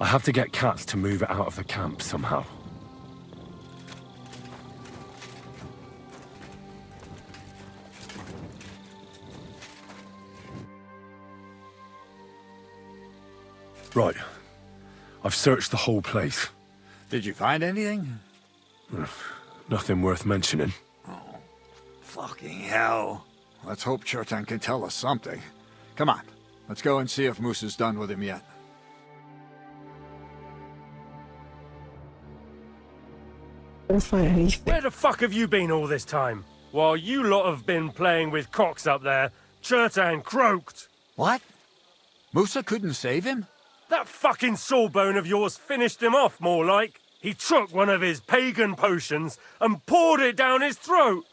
I have to get Cats to move it out of the camp somehow. Right. I've searched the whole place. Did you find anything? Nothing worth mentioning. Oh, fucking hell. Let's hope Chertan can tell us something. Come on, let's go and see if Moose is done with him yet. Where the fuck have you been all this time? While you lot have been playing with cocks up there, Chertan croaked. What? Musa couldn't save him? That fucking sawbone of yours finished him off, more like. He took one of his pagan potions and poured it down his throat.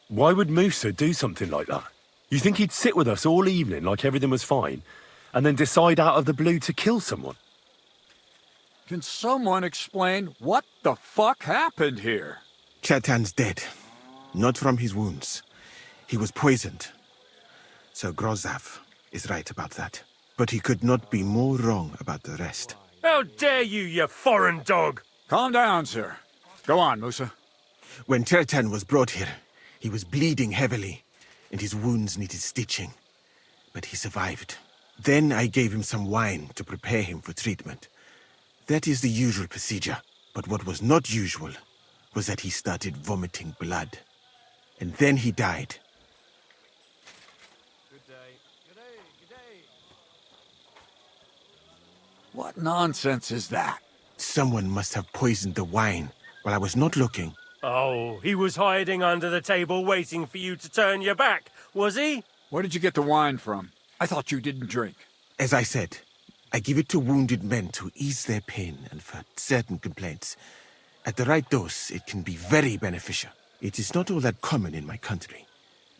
Why would Musa do something like that? You think he'd sit with us all evening like everything was fine, and then decide out of the blue to kill someone? Can someone explain what the fuck happened here? Chertan's dead. Not from his wounds. He was poisoned. Sir Grozav is right about that. But he could not be more wrong about the rest. How dare you, you foreign dog! Calm down, sir. Go on, Musa. When Chertan was brought here, he was bleeding heavily, and his wounds needed stitching. But he survived. Then I gave him some wine to prepare him for treatment. That is the usual procedure. But what was not usual was that he started vomiting blood. And then he died. What nonsense is that? Someone must have poisoned the wine while I was not looking. Oh, he was hiding under the table waiting for you to turn your back, was he? Where did you get the wine from? I thought you didn't drink. As I said, I give it to wounded men to ease their pain and for certain complaints. At the right dose, it can be very beneficial. It is not all that common in my country,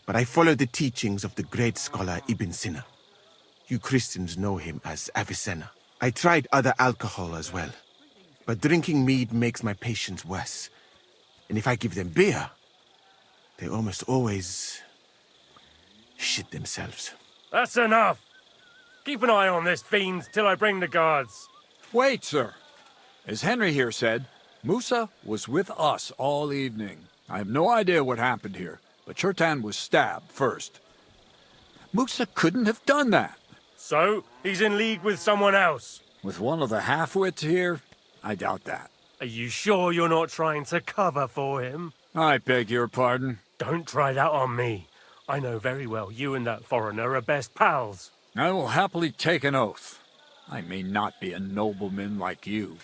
but I follow the teachings of the great scholar Ibn Sina. You Christians know him as Avicenna. I tried other alcohol as well, but drinking mead makes my patients worse. And if I give them beer, they almost always shit themselves. That's enough! Keep an eye on this fiend till I bring the guards. Wait, sir. As Henry here said, Musa was with us all evening. I have no idea what happened here, but Chertan was stabbed first. Musa couldn't have done that. So, he's in league with someone else. With one of the half-wits here? I doubt that. Are you sure you're not trying to cover for him? I beg your pardon. Don't try that on me. I know very well you and that foreigner are best pals. I will happily take an oath. I may not be a nobleman like you,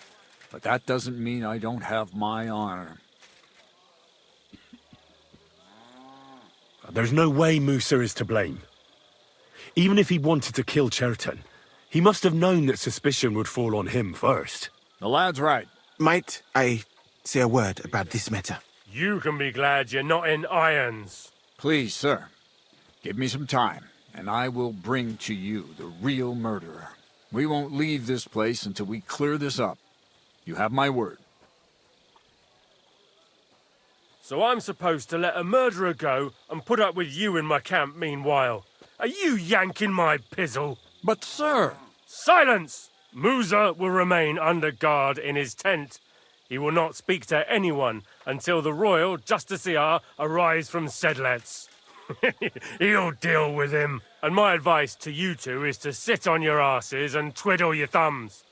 but that doesn't mean I don't have my honor. There's no way Musa is to blame. Even if he wanted to kill Chertan, he must have known that suspicion would fall on him first. The lad's right. Might I say a word about this matter? You can be glad you're not in irons. Please, sir. Give me some time, and I will bring to you the real murderer. We won't leave this place until we clear this up. You have my word. So I'm supposed to let a murderer go and put up with you in my camp meanwhile. Are you yanking my pizzle? But, sir... Silence! Musa will remain under guard in his tent. He will not speak to anyone until the royal justiciar arrives from Sedlets. He'll deal with him. And my advice to you two is to sit on your asses and twiddle your thumbs.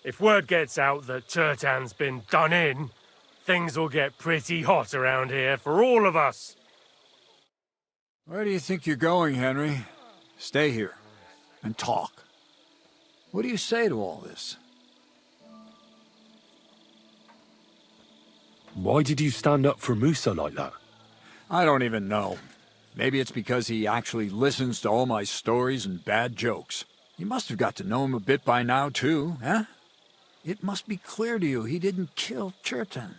If word gets out that Chertan's been done in, Things will get pretty hot around here for all of us. Where do you think you're going, Henry? Stay here and talk. What do you say to all this? Why did you stand up for Musa like that? I don't even know. Maybe it's because he actually listens to all my stories and bad jokes. You must have got to know him a bit by now, too, eh? It must be clear to you he didn't kill Churton.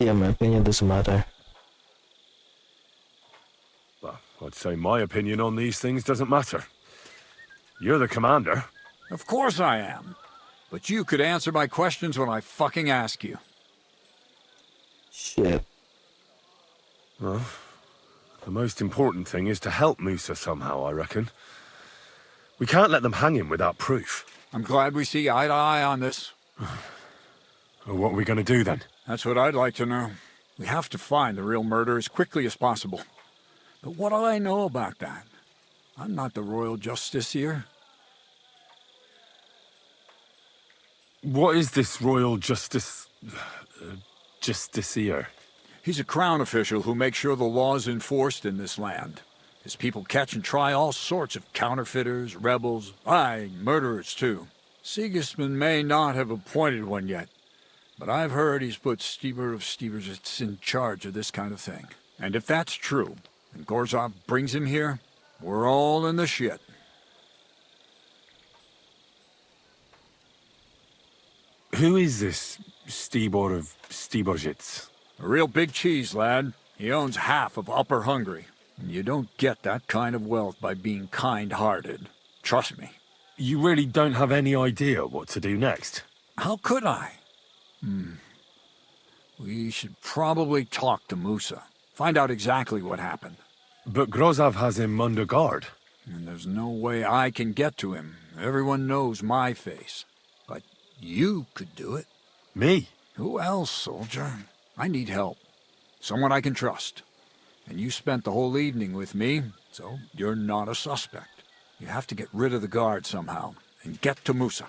Yeah, my opinion doesn't matter. Well, I'd say my opinion on these things doesn't matter. You're the commander. Of course I am. But you could answer my questions when I fucking ask you. Shit. Well, the most important thing is to help Musa somehow, I reckon. We can't let them hang him without proof. I'm glad we see eye to eye on this. Well, what are we going to do then? That's what I'd like to know. We have to find the real murderer as quickly as possible. But what do I know about that? I'm not the royal justiciar. What is this royal justiciar? He's a crown official who makes sure the law's enforced in this land. His people catch and try all sorts of counterfeiters, rebels, aye, murderers too. Sigismund may not have appointed one yet, but I've heard he's put Stieber of Stiebersitz in charge of this kind of thing. And if that's true, and Gorzov brings him here, we're all in the shit. Who is this Stibor of Stiebersitz? A real big cheese, lad. He owns half of Upper Hungary. You don't get that kind of wealth by being kind-hearted. Trust me. You really don't have any idea what to do next? How could I? We should probably talk to Musa. Find out exactly what happened. But Grozov has him under guard. And there's no way I can get to him. Everyone knows my face. But you could do it. Me? Who else, soldier? I need help. Someone I can trust. And you spent the whole evening with me, so you're not a suspect. You have to get rid of the guard somehow, and get to Musa.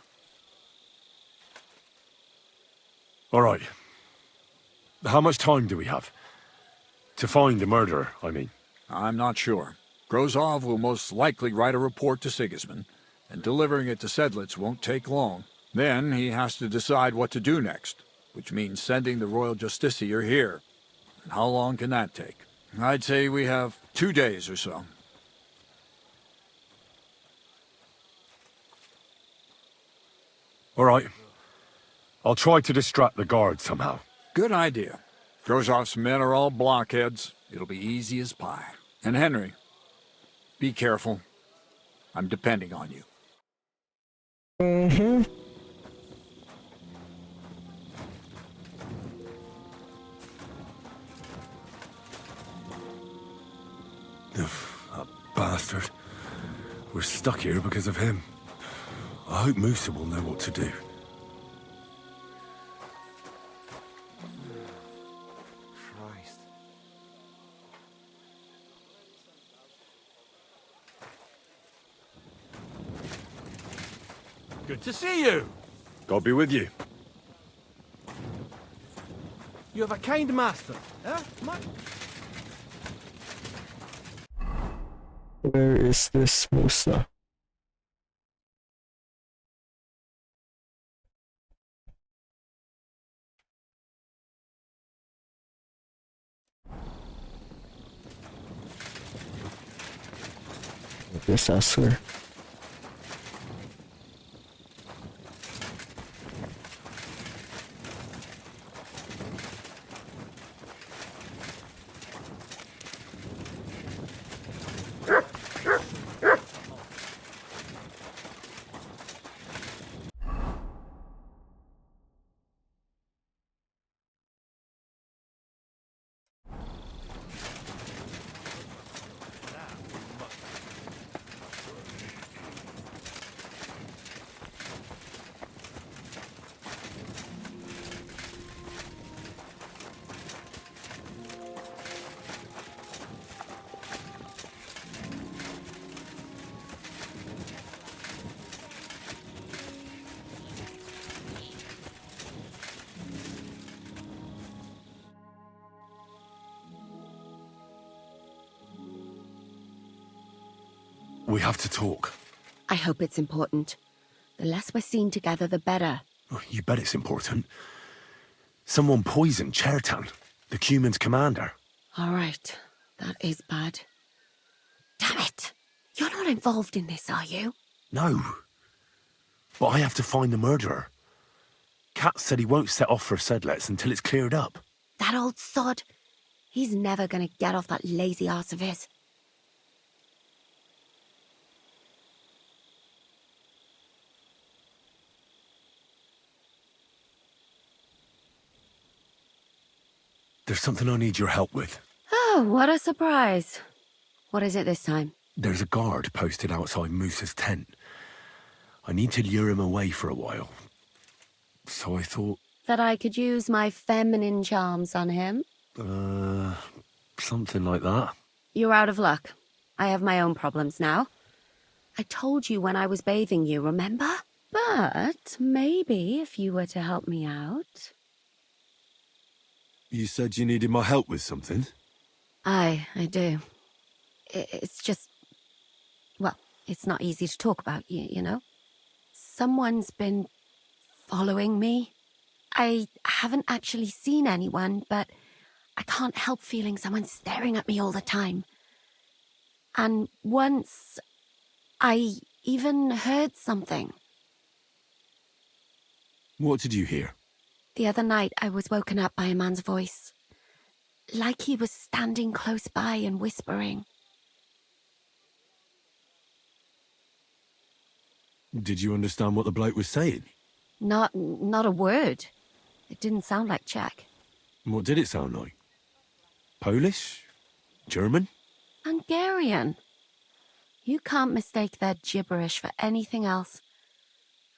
All right. How much time do we have? To find the murderer, I mean. I'm not sure. Grozov will most likely write a report to Sigismund, and delivering it to Sedlitz won't take long. Then he has to decide what to do next, which means sending the royal justiciar here. And how long can that take? I'd say we have 2 days or so. All right. I'll try to distract the guard somehow. Good idea. Grozov's men are all blockheads. It'll be easy as pie. And Henry, be careful. I'm depending on you. Mm-hmm. That bastard. We're stuck here because of him. I hope Musa will know what to do. Christ. Good to see you. God be with you. You have a kind master, eh? Where is this Musa? This answer. We have to talk. I hope it's important. The less we're seen together, the better. Oh, you bet it's important. Someone poisoned Chertan, the Cuman's commander. All right. That is bad. Damn it! You're not involved in this, are you? No. But I have to find the murderer. Kat said he won't set off for Sedlets until it's cleared up. That old sod. He's never gonna get off that lazy arse of his. There's something I need your help with. Oh, what a surprise. What is it this time? There's a guard posted outside Moose's tent. I need to lure him away for a while. So I thought... That I could use my feminine charms on him? Something like that. You're out of luck. I have my own problems now. I told you when I was bathing you, remember? But maybe if you were to help me out... You said you needed my help with something? I do. It's just... Well, it's not easy to talk about, you know? Someone's been following me. I haven't actually seen anyone, but I can't help feeling someone staring at me all the time. And once, I even heard something. What did you hear? The other night, I was woken up by a man's voice. Like he was standing close by and whispering. Did you understand what the bloke was saying? Not a word. It didn't sound like Czech. What did it sound like? Polish? German? Hungarian. You can't mistake their gibberish for anything else.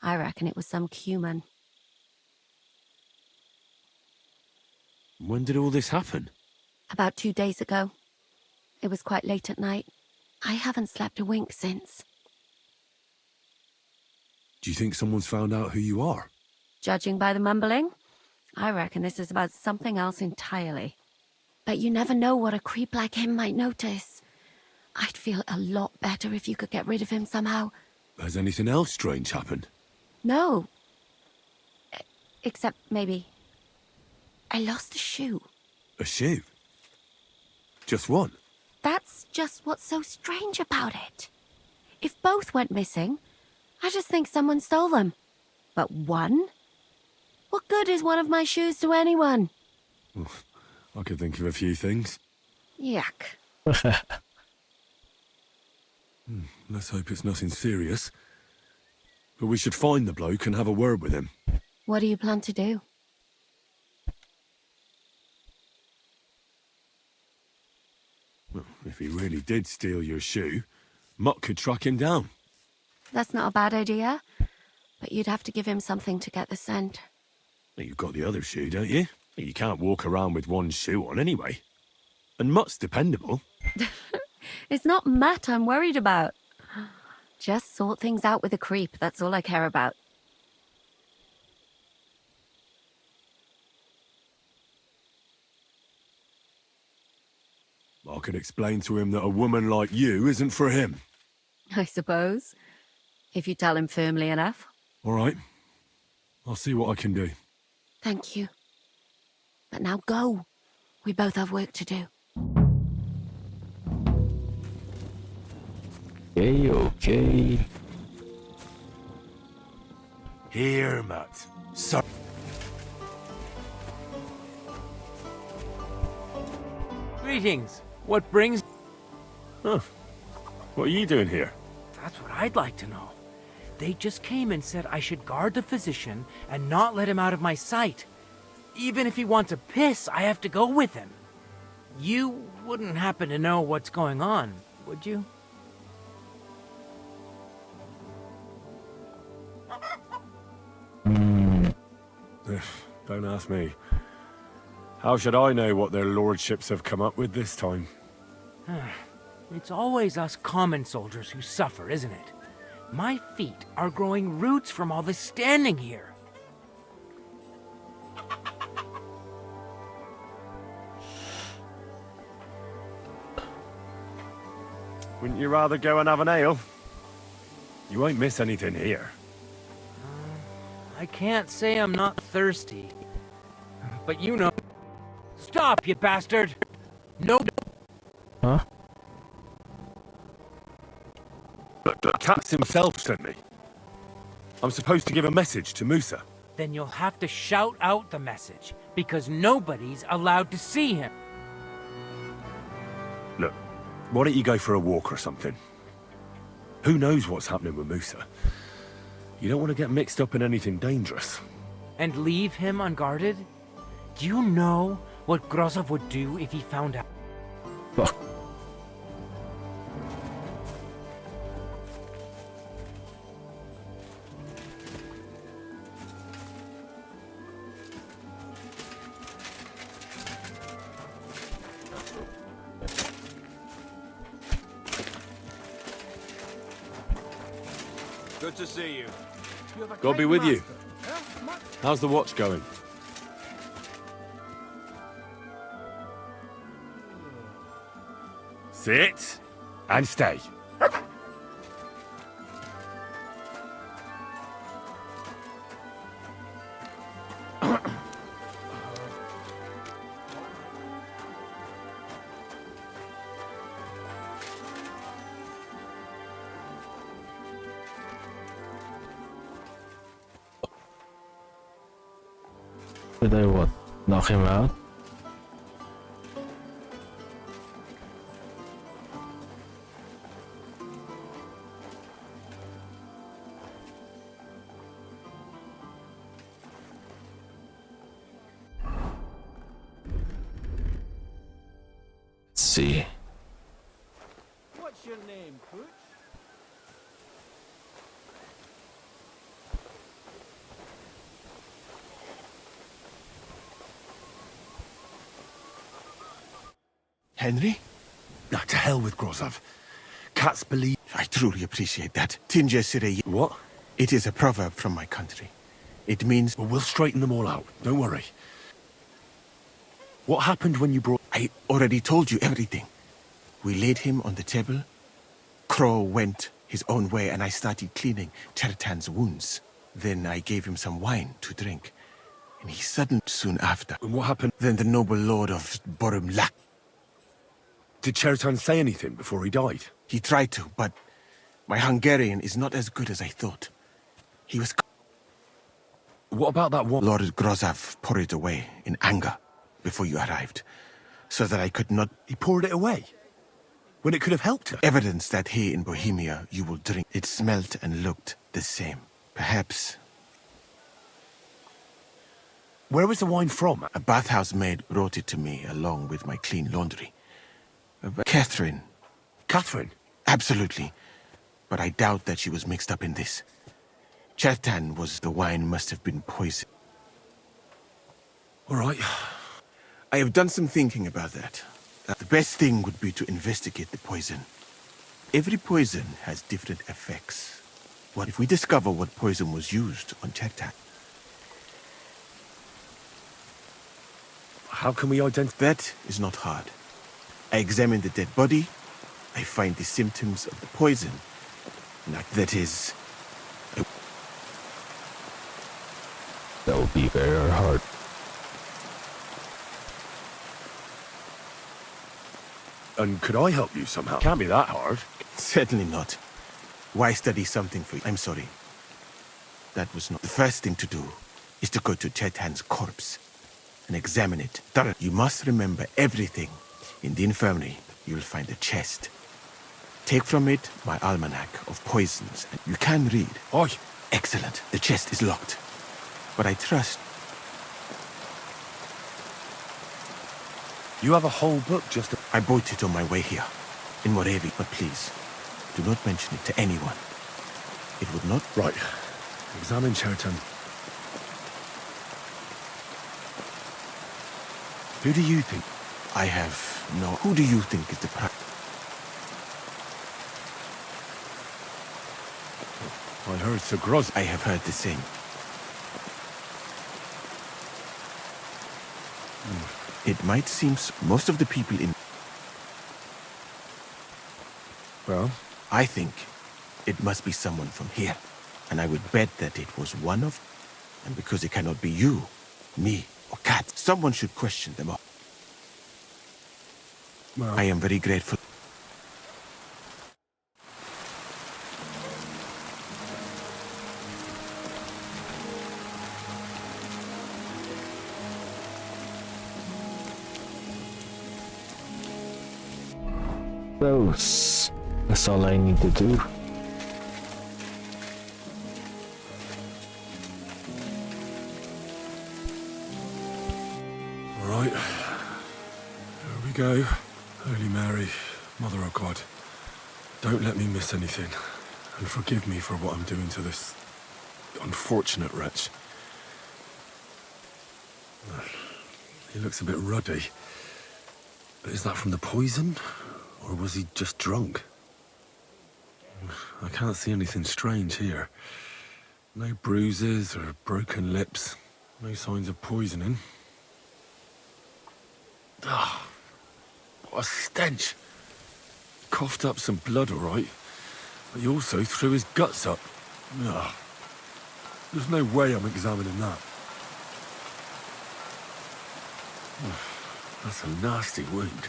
I reckon it was some Cuman. When did all this happen? About 2 days ago. It was quite late at night. I haven't slept a wink since. Do you think someone's found out who you are? Judging by the mumbling, I reckon this is about something else entirely. But you never know what a creep like him might notice. I'd feel a lot better if you could get rid of him somehow. Has anything else strange happened? No. Except maybe... I lost a shoe. A shoe? Just one? That's just what's so strange about it. If both went missing, I just think someone stole them. But one? What good is one of my shoes to anyone? I could think of a few things. Yuck. Let's hope it's nothing serious. But we should find the bloke and have a word with him. What do you plan to do? Well, if he really did steal your shoe, Mutt could track him down. That's not a bad idea. But you'd have to give him something to get the scent. You've got the other shoe, don't you? You can't walk around with one shoe on anyway. And Mutt's dependable. It's not Matt I'm worried about. Just sort things out with a creep, that's all I care about. I could explain to him that a woman like you isn't for him. I suppose. If you tell him firmly enough. All right. I'll see what I can do. Thank you. But now go. We both have work to do. Okay. Here, Mutt. Sorry. Greetings. What brings... Huh. What are you doing here? That's what I'd like to know. They just came and said I should guard the physician and not let him out of my sight. Even if he wants to piss, I have to go with him. You wouldn't happen to know what's going on, would you? Don't ask me. How should I know what their lordships have come up with this time? It's always us common soldiers who suffer, isn't it? My feet are growing roots from all this standing here. Wouldn't you rather go and have an ale? You won't miss anything here. I can't say I'm not thirsty. But you know... Stop, you bastard! No... Huh? But Katz himself sent me. I'm supposed to give a message to Musa. Then you'll have to shout out the message, because nobody's allowed to see him. Look, why don't you go for a walk or something? Who knows what's happening with Musa? You don't want to get mixed up in anything dangerous. And leave him unguarded? Do you know what Grozov would do if he found out? Fuck. Good to see you. God be with you. How's the watch going? Sit and stay. Did I what? Knock him out? Let's see. What's your name, Pooch? Henry? Nah, to hell with Grozov. Cats believe... I truly appreciate that. Tinja Sirei... What? It is a proverb from my country. It means... Well, we'll straighten them all out. Don't worry. What happened when you brought... I already told you everything. We laid him on the table. Crow went his own way and I started cleaning Chertan's wounds. Then I gave him some wine to drink. And he suddenly soon after. And what happened? Then the noble lord of Borumlak. Did Chertan say anything before he died? He tried to, but my Hungarian is not as good as I thought. He was... What about that one? Lord Grozov poured it away in anger before you arrived, so that I could not... He poured it away? When it could have helped her? Evidence that here in Bohemia you will drink. It smelt and looked the same. Perhaps... Where was the wine from? A bathhouse maid brought it to me along with my clean laundry. Catherine. Catherine? Absolutely. But I doubt that she was mixed up in this. Chertan was... The wine must have been poisoned. All right. I have done some thinking about that. The best thing would be to investigate the poison. Every poison has different effects. What if we discover what poison was used on Chertan? How can we identify? That is not hard. I examine the dead body, I find the symptoms of the poison. That is... That would be very hard. And could I help you somehow? Can't be that hard. Certainly not. Why study something for you? I'm sorry. That was not... The first thing to do is to go to Chertan's corpse and examine it thoroughly. You must remember everything. In the infirmary, you will find a chest. Take from it my almanac of poisons. And you can read. Oi! Excellent. The chest is locked. But I trust... You have a whole book just... I bought it on my way here, in Moravia. But please, do not mention it to anyone. It would not... Right. Examine Chertan. Who do you think? I have no... Who do you think is the I heard Sir Groz... I have heard the same. It might seem... Most of the people in... Well? I think it must be someone from here. And I would bet that it was one of... And because it cannot be you, me, or Kat, someone should question them all. Well, I am very grateful. Those. That's all I need to do. All right. Here we go. Holy Mary, Mother of God, don't let me miss anything. And forgive me for what I'm doing to this unfortunate wretch. He looks a bit ruddy. Is that from the poison? Or was he just drunk? I can't see anything strange here. No bruises or broken lips. No signs of poisoning. Ah, what a stench. Coughed up some blood, all right. But he also threw his guts up. Ugh. There's no way I'm examining that. That's a nasty wound.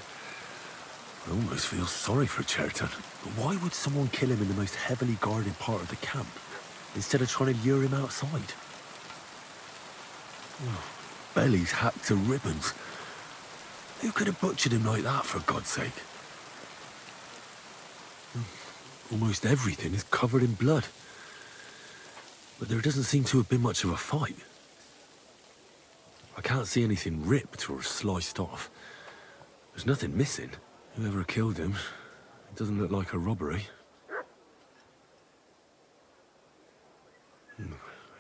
I almost feel sorry for Cherton. But why would someone kill him in the most heavily guarded part of the camp, instead of trying to lure him outside? Belly's hacked to ribbons. Who could have butchered him like that, for God's sake? Almost everything is covered in blood. But there doesn't seem to have been much of a fight. I can't see anything ripped or sliced off. There's nothing missing. Whoever killed him, it doesn't look like a robbery.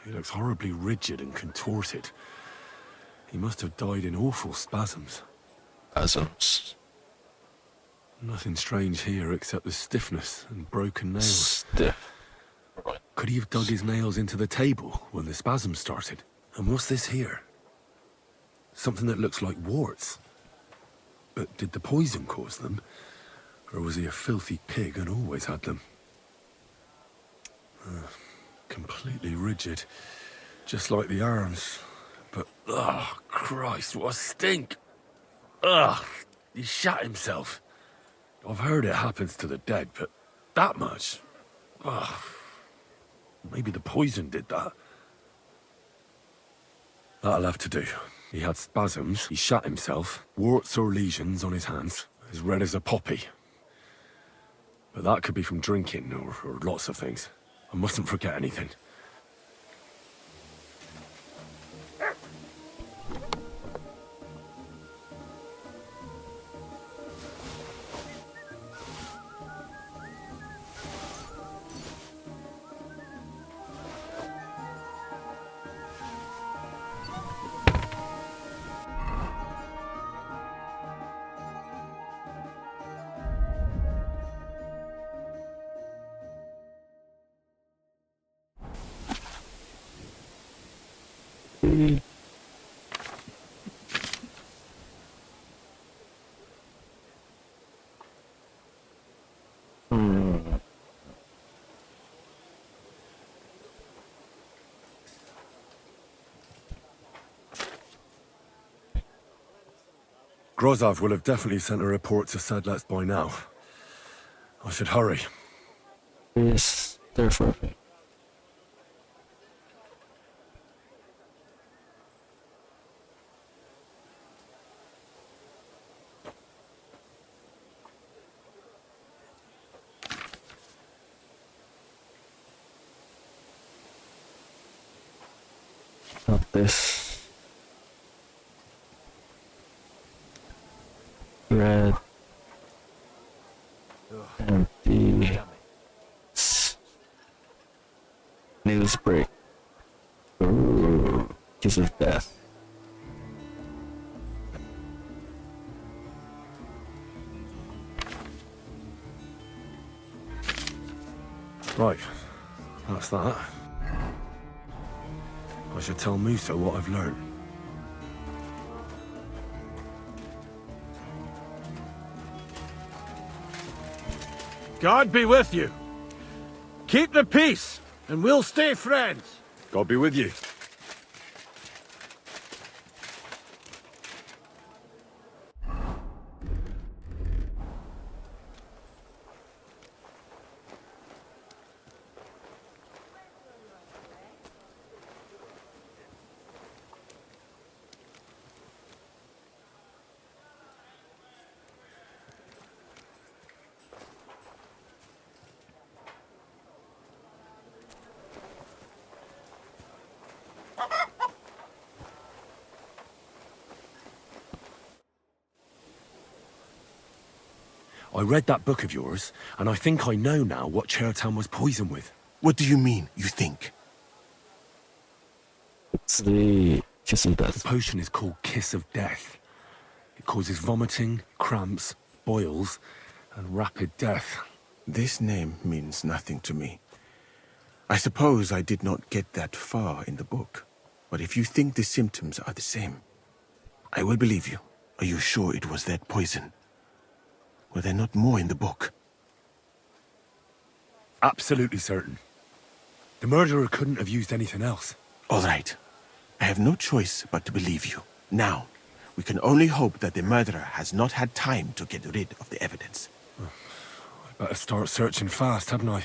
He looks horribly rigid and contorted. He must have died in awful spasms. Spasms? Nothing strange here except the stiffness and broken nails. Stiff. Could he have dug his nails into the table when the spasms started? And what's this here? Something that looks like warts. But did the poison cause them? Or was he a filthy pig and always had them? Completely rigid. Just like the arms. But, oh, Christ, what a stink! Ugh, he shat himself. I've heard it happens to the dead, but that much? Ugh. Maybe the poison did that. That'll have to do. He had spasms, he shat himself, warts or lesions on his hands, as red as a poppy. But that could be from drinking, or lots of things. I mustn't forget anything. Grozov will have definitely sent a report to Sedlets by now. I should hurry. Yes, therefore. Not this. Red. Empty. Newsbreak. Ooh, kiss of death. Right, that's that. I should tell Musa what I've learned. God be with you. Keep the peace, and we'll stay friends. God be with you. I read that book of yours, and I think I know now what Chertan was poisoned with. What do you mean, you think? It's the Kiss of Death. The potion is called Kiss of Death. It causes vomiting, cramps, boils, and rapid death. This name means nothing to me. I suppose I did not get that far in the book. But if you think the symptoms are the same, I will believe you. Are you sure it was that poison? Were there not more in the book? Absolutely certain. The murderer couldn't have used anything else. All right. I have no choice but to believe you. Now, we can only hope that the murderer has not had time to get rid of the evidence. I better start searching fast, hadn't I?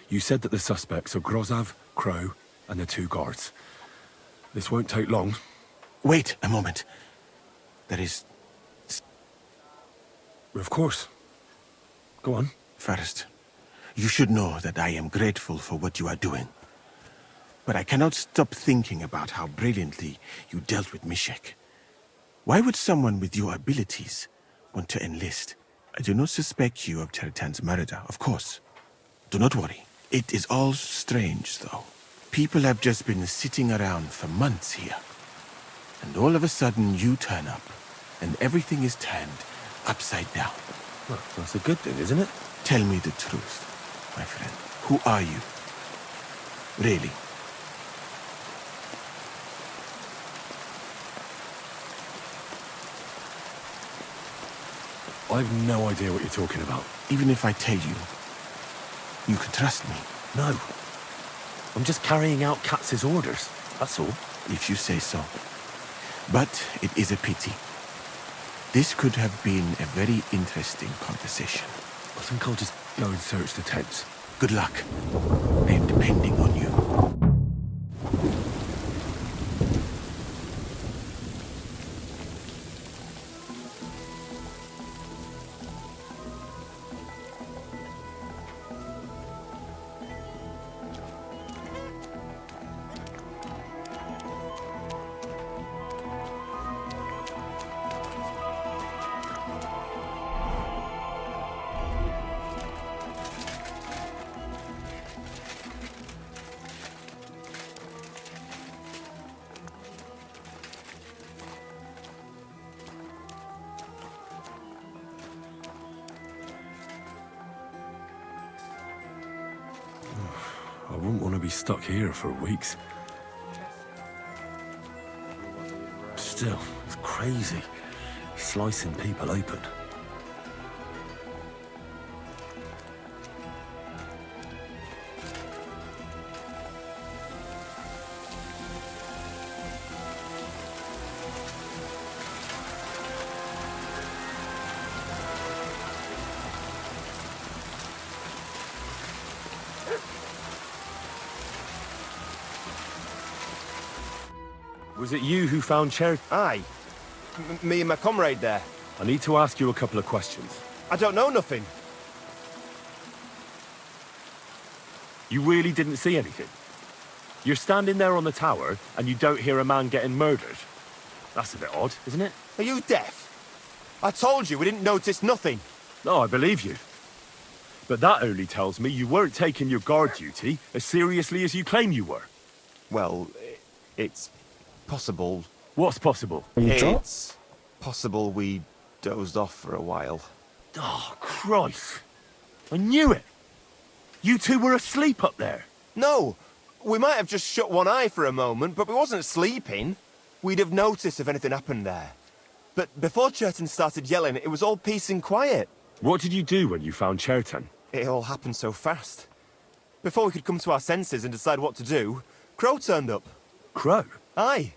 You said that the suspects are Grozav, Crow, and the 2 guards. This won't take long. Wait a moment. There is... Of course. Go on. First, you should know that I am grateful for what you are doing. But I cannot stop thinking about how brilliantly you dealt with Mishek. Why would someone with your abilities want to enlist? I do not suspect you of Chertan's murder, of course. Do not worry. It is all strange, though. People have just been sitting around for months here. And all of a sudden you turn up, and everything is turned upside down. Well, that's a good thing, isn't it? Tell me the truth, my friend. Who are you? Really? I've no idea what you're talking about. Even if I tell you, you can trust me. No. I'm just carrying out Katz's orders, that's all. If you say so. But it is a pity. This could have been a very interesting conversation. I think I'll just go and search the tents. Good luck. I am depending on you. I wouldn't want to be stuck here for weeks. Still, it's crazy. Slicing people open. Was it you who found Cher? Aye. Me and my comrade there. I need to ask you a couple of questions. I don't know nothing. You really didn't see anything? You're standing there on the tower, and you don't hear a man getting murdered? That's a bit odd, isn't it? Are you deaf? I told you we didn't notice nothing. No, I believe you. But that only tells me you weren't taking your guard duty as seriously as you claim you were. Well, it's possible. What's possible? It's possible we dozed off for a while. Oh, Christ. I knew it. You two were asleep up there. No, we might have just shut one eye for a moment, but we wasn't sleeping. We'd have noticed if anything happened there. But before Chertan started yelling, it was all peace and quiet. What did you do when you found Chertan? It all happened so fast. Before we could come to our senses and decide what to do, Crow turned up. Crow? Aye.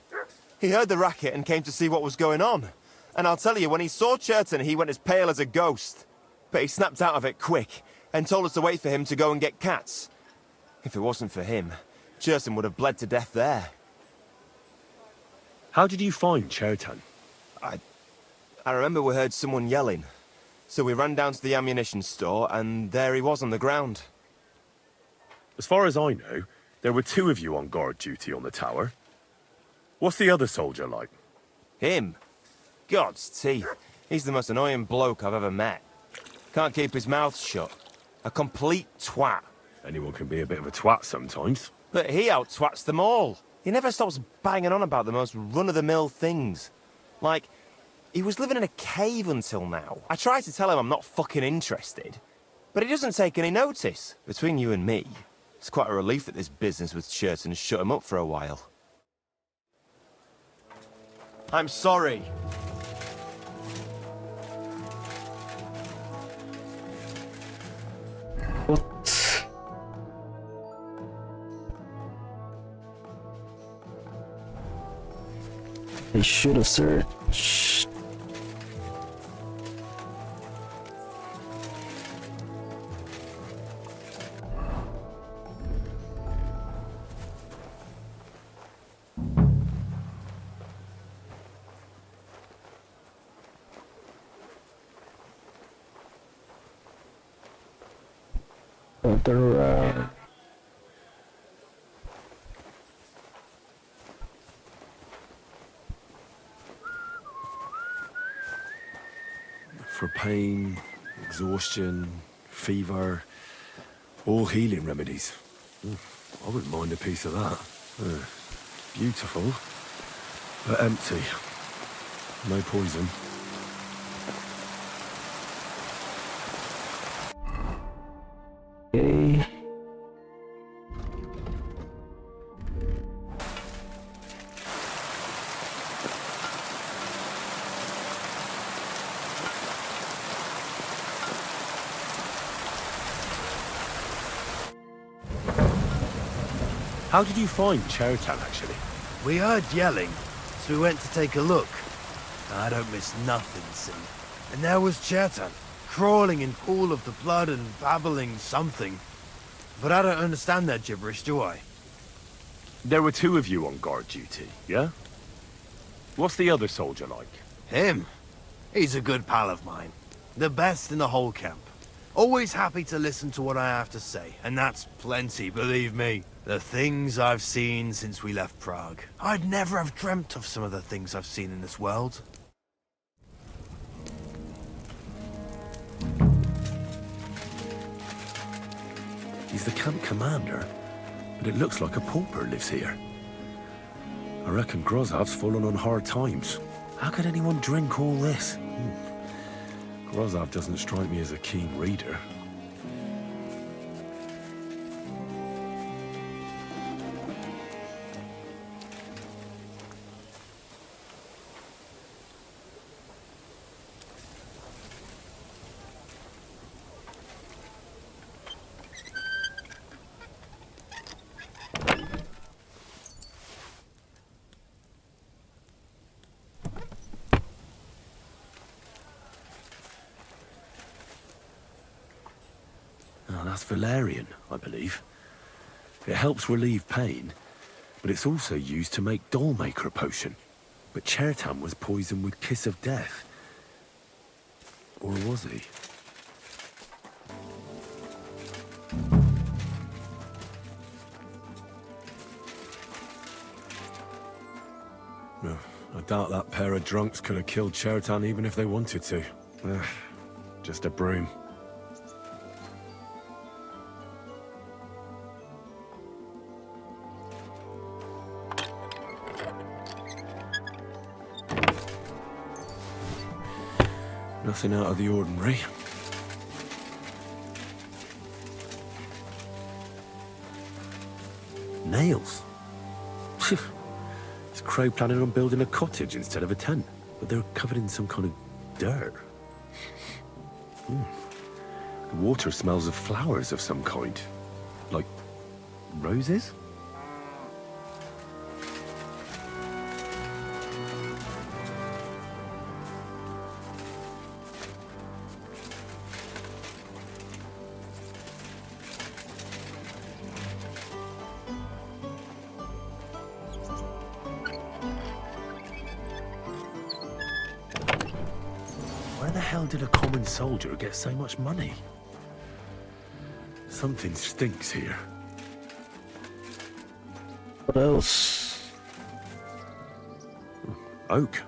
He heard the racket and came to see what was going on. And I'll tell you, when he saw Churton, he went as pale as a ghost. But he snapped out of it quick and told us to wait for him to go and get cats. If it wasn't for him, Churton would have bled to death there. How did you find Churton? I remember we heard someone yelling. So we ran down to the ammunition store, and there he was on the ground. As far as I know, there were 2 of you on guard duty on the tower. What's the other soldier like? Him? God's teeth. He's the most annoying bloke I've ever met. Can't keep his mouth shut. A complete twat. Anyone can be a bit of a twat sometimes. But he out-twats them all. He never stops banging on about the most run-of-the-mill things. Like, he was living in a cave until now. I tried to tell him I'm not fucking interested, but he doesn't take any notice. Between you and me, it's quite a relief that this business with Churton shut him up for a while. I'm sorry. What? They should have searched. Further For pain, exhaustion, fever, all healing remedies. I wouldn't mind a piece of that. Beautiful, but empty. No poison. Okay. How did you find Churton, actually? We heard yelling, so we went to take a look. I don't miss nothing, see. And there was Churton, crawling in pool of the blood and babbling something. But I don't understand their gibberish, do I? There were 2 of you on guard duty, yeah? What's the other soldier like? Him? He's a good pal of mine. The best in the whole camp. Always happy to listen to what I have to say, and that's plenty, believe me. The things I've seen since we left Prague. I'd never have dreamt of some of the things I've seen in this world. He's the camp commander, but it looks like a pauper lives here. I reckon Grozav's fallen on hard times. How could anyone drink all this? Grozav doesn't strike me as a keen reader. That's valerian, I believe. It helps relieve pain, but it's also used to make Dollmaker potion. But Churton was poisoned with Kiss of Death. Or was he? No, I doubt that pair of drunks could have killed Churton even if they wanted to. Just a broom. Nothing out of the ordinary. Nails? Is Crow planning on building a cottage instead of a tent? But they're covered in some kind of dirt. The water smells of flowers of some kind. Like roses? Where the hell did a common soldier get so much money? Something stinks here. What else? Oak.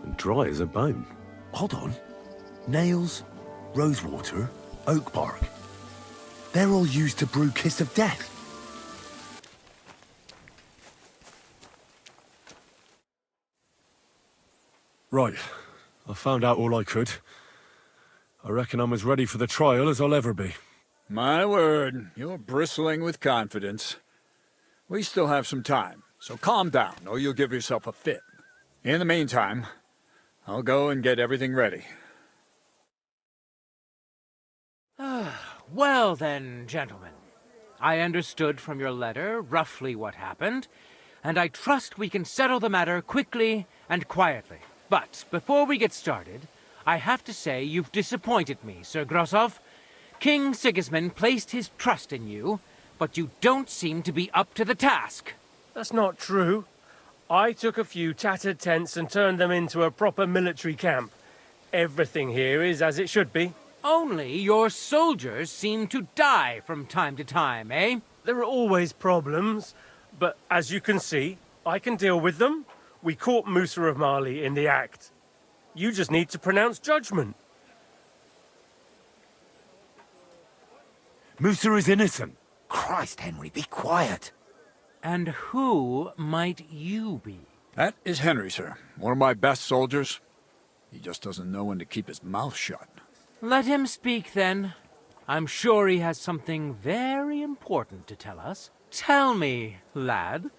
And dry as a bone. Hold on. Nails, rosewater, oak bark. They're all used to brew Kiss of Death. Right. I found out all I could. I reckon I'm as ready for the trial as I'll ever be. My word, you're bristling with confidence. We still have some time, so calm down, or you'll give yourself a fit. In the meantime, I'll go and get everything ready. Well then, gentlemen. I understood from your letter roughly what happened, and I trust we can settle the matter quickly and quietly. But before we get started, I have to say you've disappointed me, Sir Grosov. King Sigismund placed his trust in you, but you don't seem to be up to the task. That's not true. I took a few tattered tents and turned them into a proper military camp. Everything here is as it should be. Only your soldiers seem to die from time to time, eh? There are always problems, but as you can see, I can deal with them. We caught Musa of Mali in the act. You just need to pronounce judgment. Musa is innocent. Christ, Henry, be quiet. And who might you be? That is Henry, sir. One of my best soldiers. He just doesn't know when to keep his mouth shut. Let him speak, then. I'm sure he has something very important to tell us. Tell me, lad,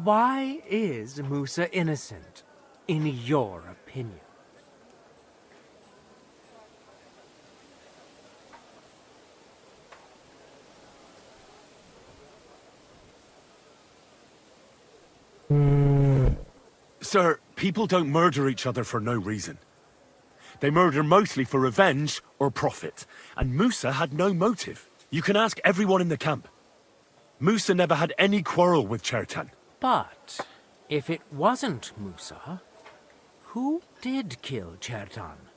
why is Musa innocent, in your opinion? Sir, people don't murder each other for no reason. They murder mostly for revenge or profit. And Musa had no motive. You can ask everyone in the camp. Musa never had any quarrel with Chertan. But if it wasn't Musa, who did kill Chertan?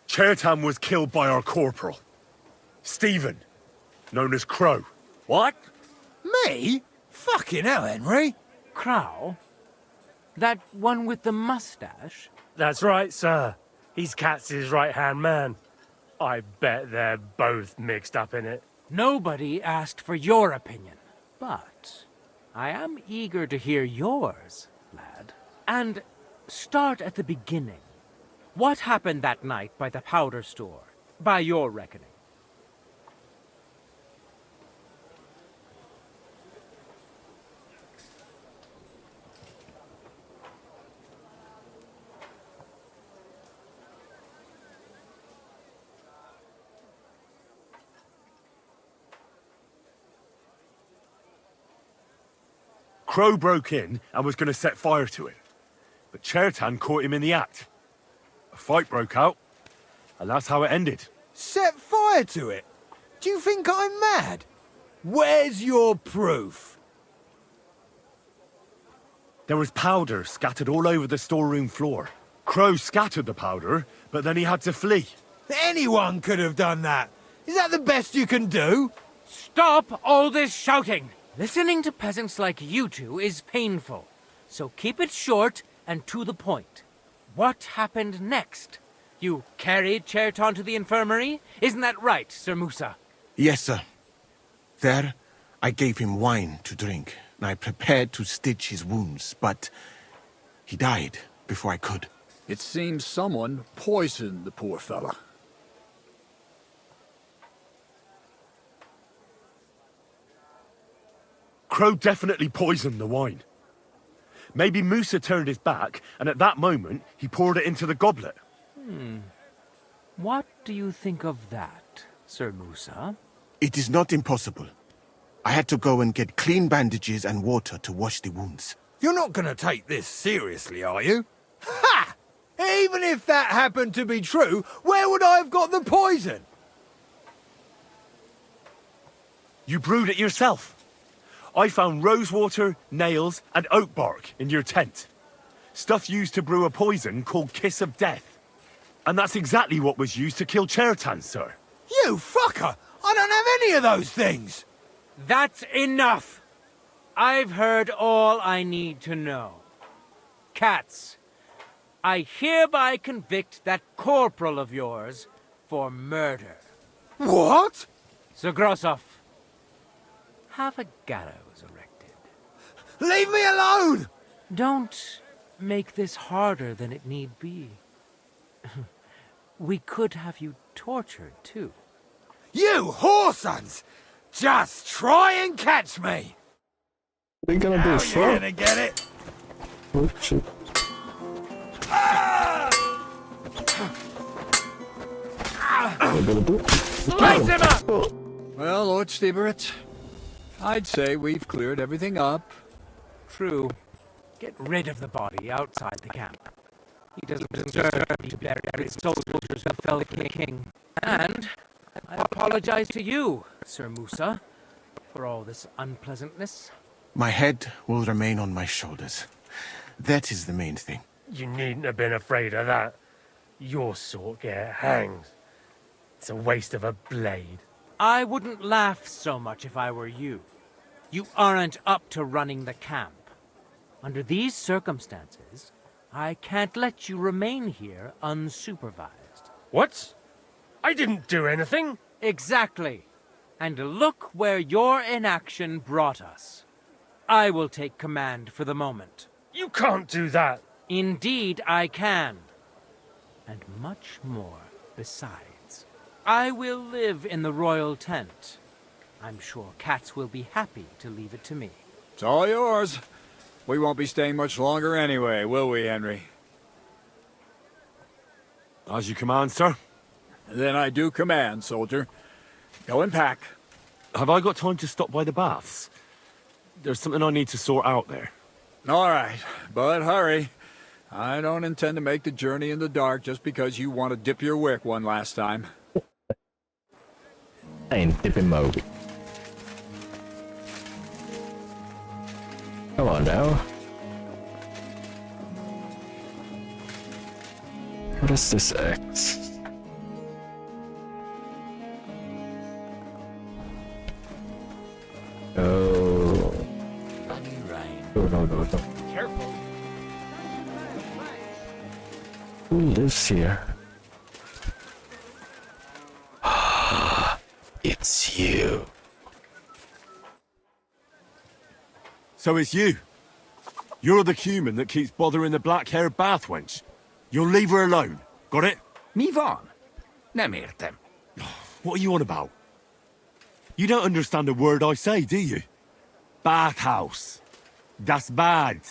Chertan was killed by our corporal, Stephen, known as Crow. What? Me? Fucking hell, Henry. Crow? That one with the mustache? That's right, sir. He's Katz's right-hand man. I bet they're both mixed up in it. Nobody asked for your opinion, but I am eager to hear yours, lad. And start at the beginning. What happened that night by the powder store, by your reckoning? Crow broke in and was going to set fire to it, but Chertan caught him in the act. A fight broke out, and that's how it ended. Set fire to it? Do you think I'm mad? Where's your proof? There was powder scattered all over the storeroom floor. Crow scattered the powder, but then he had to flee. Anyone could have done that. Is that the best you can do? Stop all this shouting! Listening to peasants like you two is painful, so keep it short and to the point. What happened next? You carried Chertan to the infirmary? Isn't that right, Sir Musa? Yes, sir. There, I gave him wine to drink, and I prepared to stitch his wounds, but he died before I could. It seems someone poisoned the poor fella. crow definitely poisoned the wine. Maybe Musa turned his back, and at that moment, he poured it into the goblet. What do you think of that, Sir Musa? It is not impossible. I had to go and get clean bandages and water to wash the wounds. You're not gonna take this seriously, are you? Ha! Even if that happened to be true, where would I have got the poison? You brewed it yourself. I found rosewater, nails, and oak bark in your tent. Stuff used to brew a poison called Kiss of Death. And that's exactly what was used to kill Chertan, sir. You fucker! I don't have any of those things! That's enough! I've heard all I need to know. Cats, I hereby convict that corporal of yours for murder. What? Sir Grossoff, have a gallows erected. Leave me alone! Don't make this harder than it need be. We could have you tortured, too. You whoresons! Just try and catch me! They're gonna do so. You're gonna get it! Oh shit. We're gonna do it. Slice him up! Well, Lord Stieberitz, I'd say we've cleared everything up. True. Get rid of the body outside the camp. He doesn't deserve to be buried with soldiers who fell the king. And I apologize to you, Sir Musa, for all this unpleasantness. My head will remain on my shoulders. That is the main thing. You needn't have been afraid of that. Your sort get hanged. It's a waste of a blade. I wouldn't laugh so much if I were you. You aren't up to running the camp. Under these circumstances, I can't let you remain here unsupervised. What? I didn't do anything. Exactly. And look where your inaction brought us. I will take command for the moment. You can't do that. Indeed, I can. And much more besides. I will live in the royal tent. I'm sure Cats will be happy to leave it to me. It's all yours. We won't be staying much longer anyway, will we, Henry? As you command, sir. Then I do command, soldier. Go and pack. Have I got time to stop by the baths? There's something I need to sort out there. All right, but hurry. I don't intend to make the journey in the dark just because you want to dip your wick one last time. I ain't dipping my wick. Come on now. What is this X? Oh. No. Careful. Who lives here? It's you. So it's you. You're the human that keeps bothering the black-haired bath wench. You'll leave her alone. Got it? Mi van. Nem értem. What are you on about? You don't understand a word I say, do you? Bathhouse. Das Bad.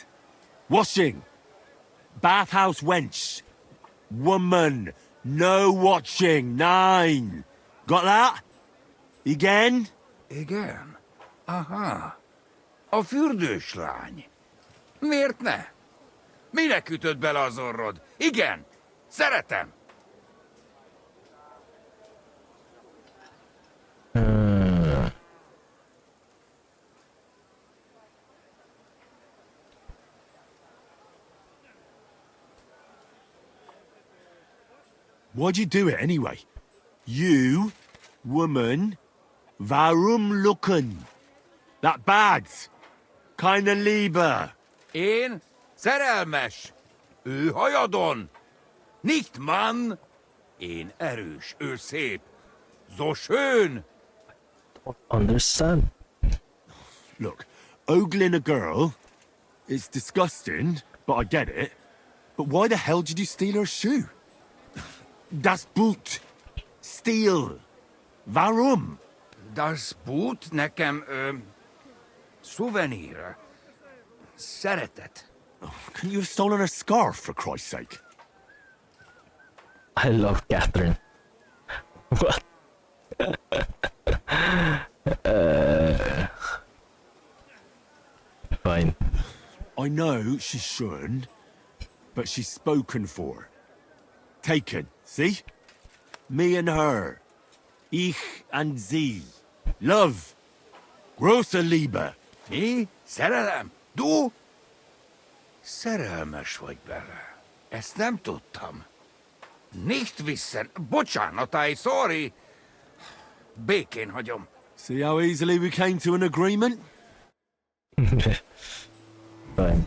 Washing. Bathhouse wench. Woman. No watching. 9. Got that? Again? Igen. Aha. A fürdős lány. Miért ne? Minek ütött bele az orrod? Igen. Szeretem. Why'd you do it anyway? You, woman, warum looken? That bad. Keine Liebe. Én szerelmes. Ő hajadon. Nicht Mann. Én erős, ő szép. So schön. Understand. Look, ogling a girl, it's disgusting, but I get it. But why the hell did you steal her shoe? Das Boot. Steal. Warum? Das Boot nekem, souvenir. Seretet. Couldn't you have stolen her scarf, for Christ's sake? I love Catherine. What? Fine. I know she shouldn't, but she's spoken for. Taken, see? Me and her. Ich and sie. Love. Große Liebe. Mi? Szerelem? Du? Szerelmes vagy bele. Ezt nem tudtam. Nicht wissen. Bocsánat, sorry. Békén hagyom. See how easily we came to an agreement? Fine.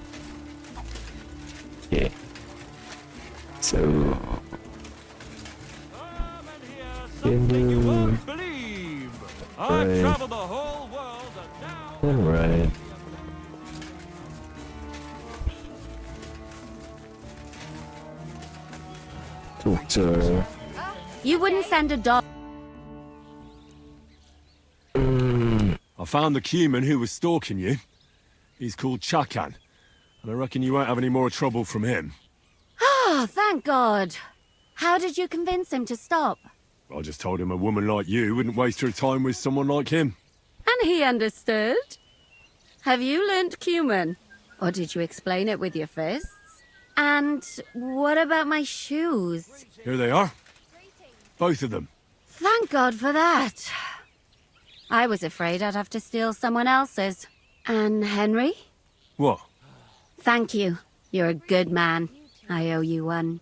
Okay. So... I've traveled the whole world and now... Alright. Talk to her. You wouldn't send a dog. I found the Cuman who was stalking you. He's called Chakan, and I reckon you won't have any more trouble from him. Oh, thank God. How did you convince him to stop? I just told him a woman like you wouldn't waste her time with someone like him. And he understood? Have you learnt Cuman? Or did you explain it with your fists? And what about my shoes? Here they are. Both of them. Thank God for that. I was afraid I'd have to steal someone else's. And Henry? What? Thank you. You're a good man. I owe you one.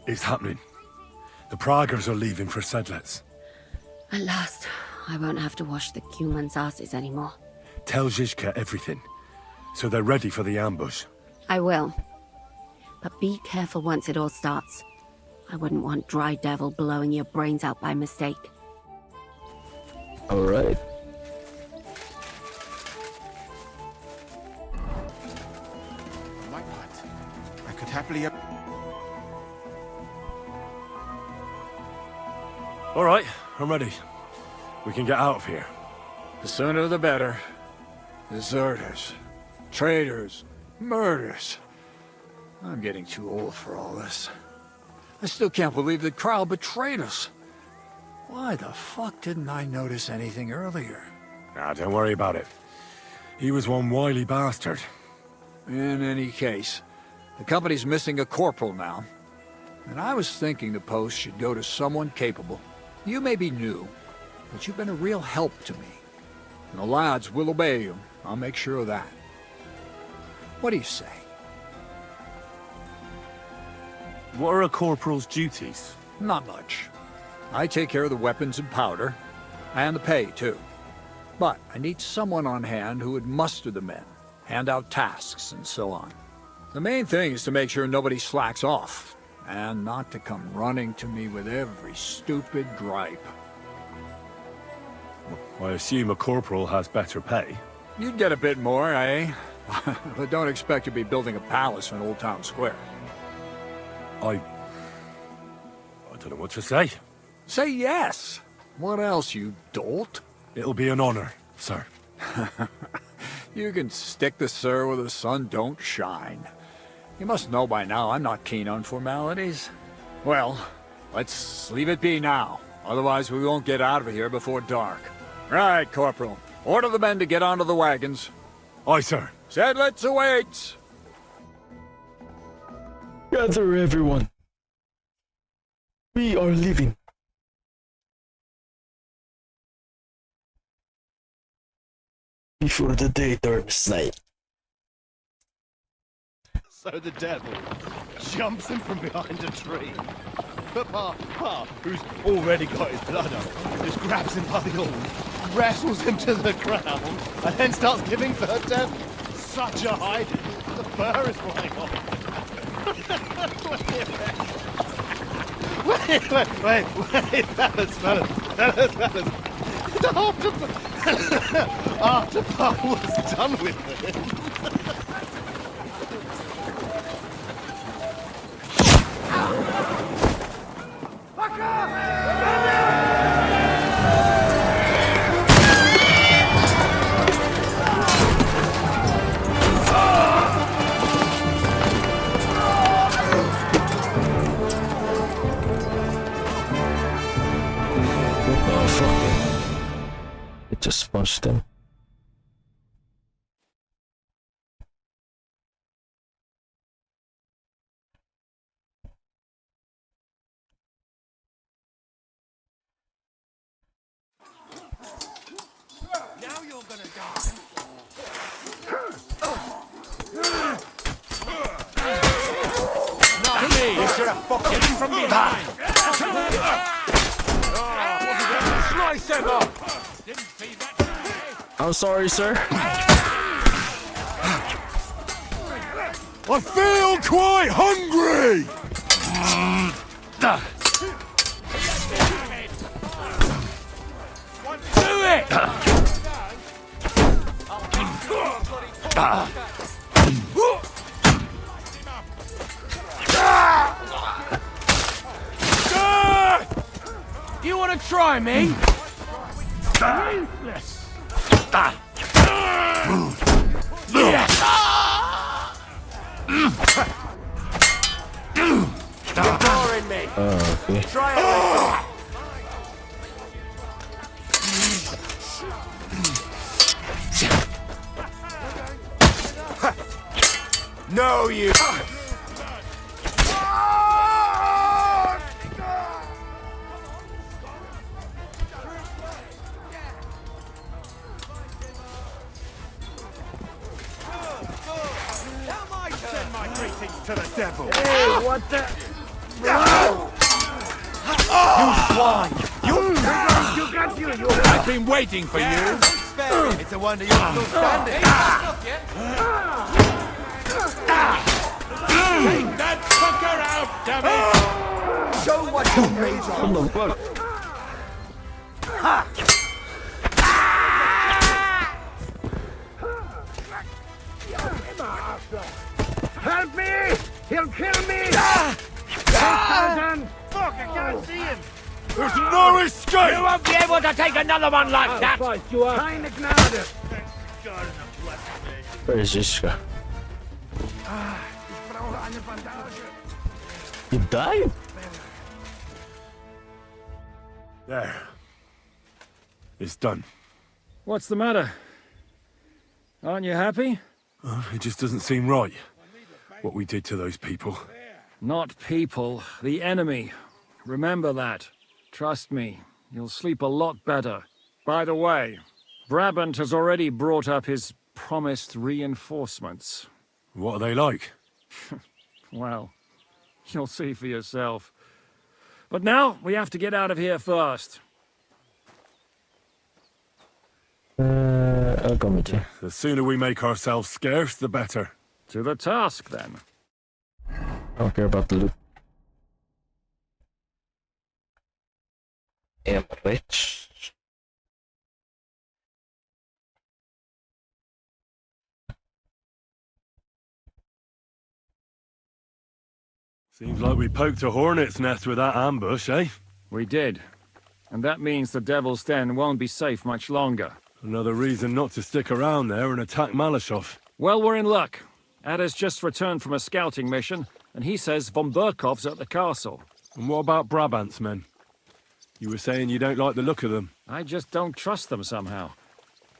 It's happening. The Praggers are leaving for Sedlets. At last, I won't have to wash the Cuman's asses anymore. Tell Zizka everything, so they're ready for the ambush. I will. But be careful once it all starts. I wouldn't want Dry Devil blowing your brains out by mistake. Alright. My God. I could happily... All right, I'm ready. We can get out of here. The sooner the better. Deserters, traitors, murders. I'm getting too old for all this. I still can't believe that Kryle betrayed us. Why the fuck didn't I notice anything earlier? Nah, don't worry about it. He was one wily bastard. In any case, the company's missing a corporal now. And I was thinking the post should go to someone capable. You may be new, but you've been a real help to me. And the lads will obey you. I'll make sure of that. What do you say? What are a corporal's duties? Not much. I take care of the weapons and powder, and the pay, too. But I need someone on hand who would muster the men, hand out tasks, and so on. The main thing is to make sure nobody slacks off, and not to come running to me with every stupid gripe. I assume a corporal has better pay. You'd get a bit more, eh? But don't expect to be building a palace in Old Town Square. I don't know what to say. Say yes! What else, you dolt? It'll be an honor, sir. You can stick the sir where the sun don't shine. You must know by now I'm not keen on formalities. Well, let's leave it be now. Otherwise we won't get out of here before dark. Right, Corporal. Order the men to get onto the wagons. Aye, sir. Sedlets awaits! Gather everyone. We are leaving. Before the day turns night. So the devil jumps him from behind a tree. But Pa, who's already got his blood up, just grabs him by the horns, wrestles him to the ground, and then starts giving the devil such a hiding. The fur is flying off. Wait, fellas. After Pa was done with it. Fuck off! It just punched him. Now you're gonna die. Not me! You should have fucking from behind! Slice him up! I'm sorry, sir. I feel quite hungry! Do it! You want to try me? Useless! You're boring me. Okay. Try it. No, you. Send my greetings to the devil. Hey, what the? You swine! You got you. I've been waiting for you. It's a wonder you're still standing. Take that fucker out, damn it! Show what you're made of. What the fuck? Help me! He'll kill me! Fuck, I can't see him! There's no escape! You won't be able to take another one like that! You are kind of gnarly. Where is Zizka? You died? There. It's done. What's the matter? Aren't you happy? It just doesn't seem right. What we did to those people. Not people, the enemy. Remember that. Trust me, you'll sleep a lot better. By the way, Brabant has already brought up his promised reinforcements. What are they like? Well, you'll see for yourself. But now, we have to get out of here first. I'll come with you. The sooner we make ourselves scarce, the better. To the task, then. I don't care about the loot. I'm rich. Seems like we poked a hornet's nest with that ambush, eh? We did. And that means the Devil's Den won't be safe much longer. Another reason not to stick around there and attack Malashov. Well, we're in luck. Ada's just returned from a scouting mission, and he says von Burkov's at the castle. And what about Brabant's men? You were saying you don't like the look of them. I just don't trust them somehow.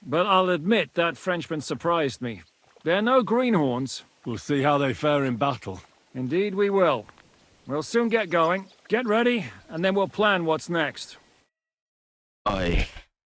But I'll admit that Frenchman surprised me. They're no greenhorns. We'll see how they fare in battle. Indeed we will. We'll soon get going. Get ready, and then we'll plan what's next. Aye.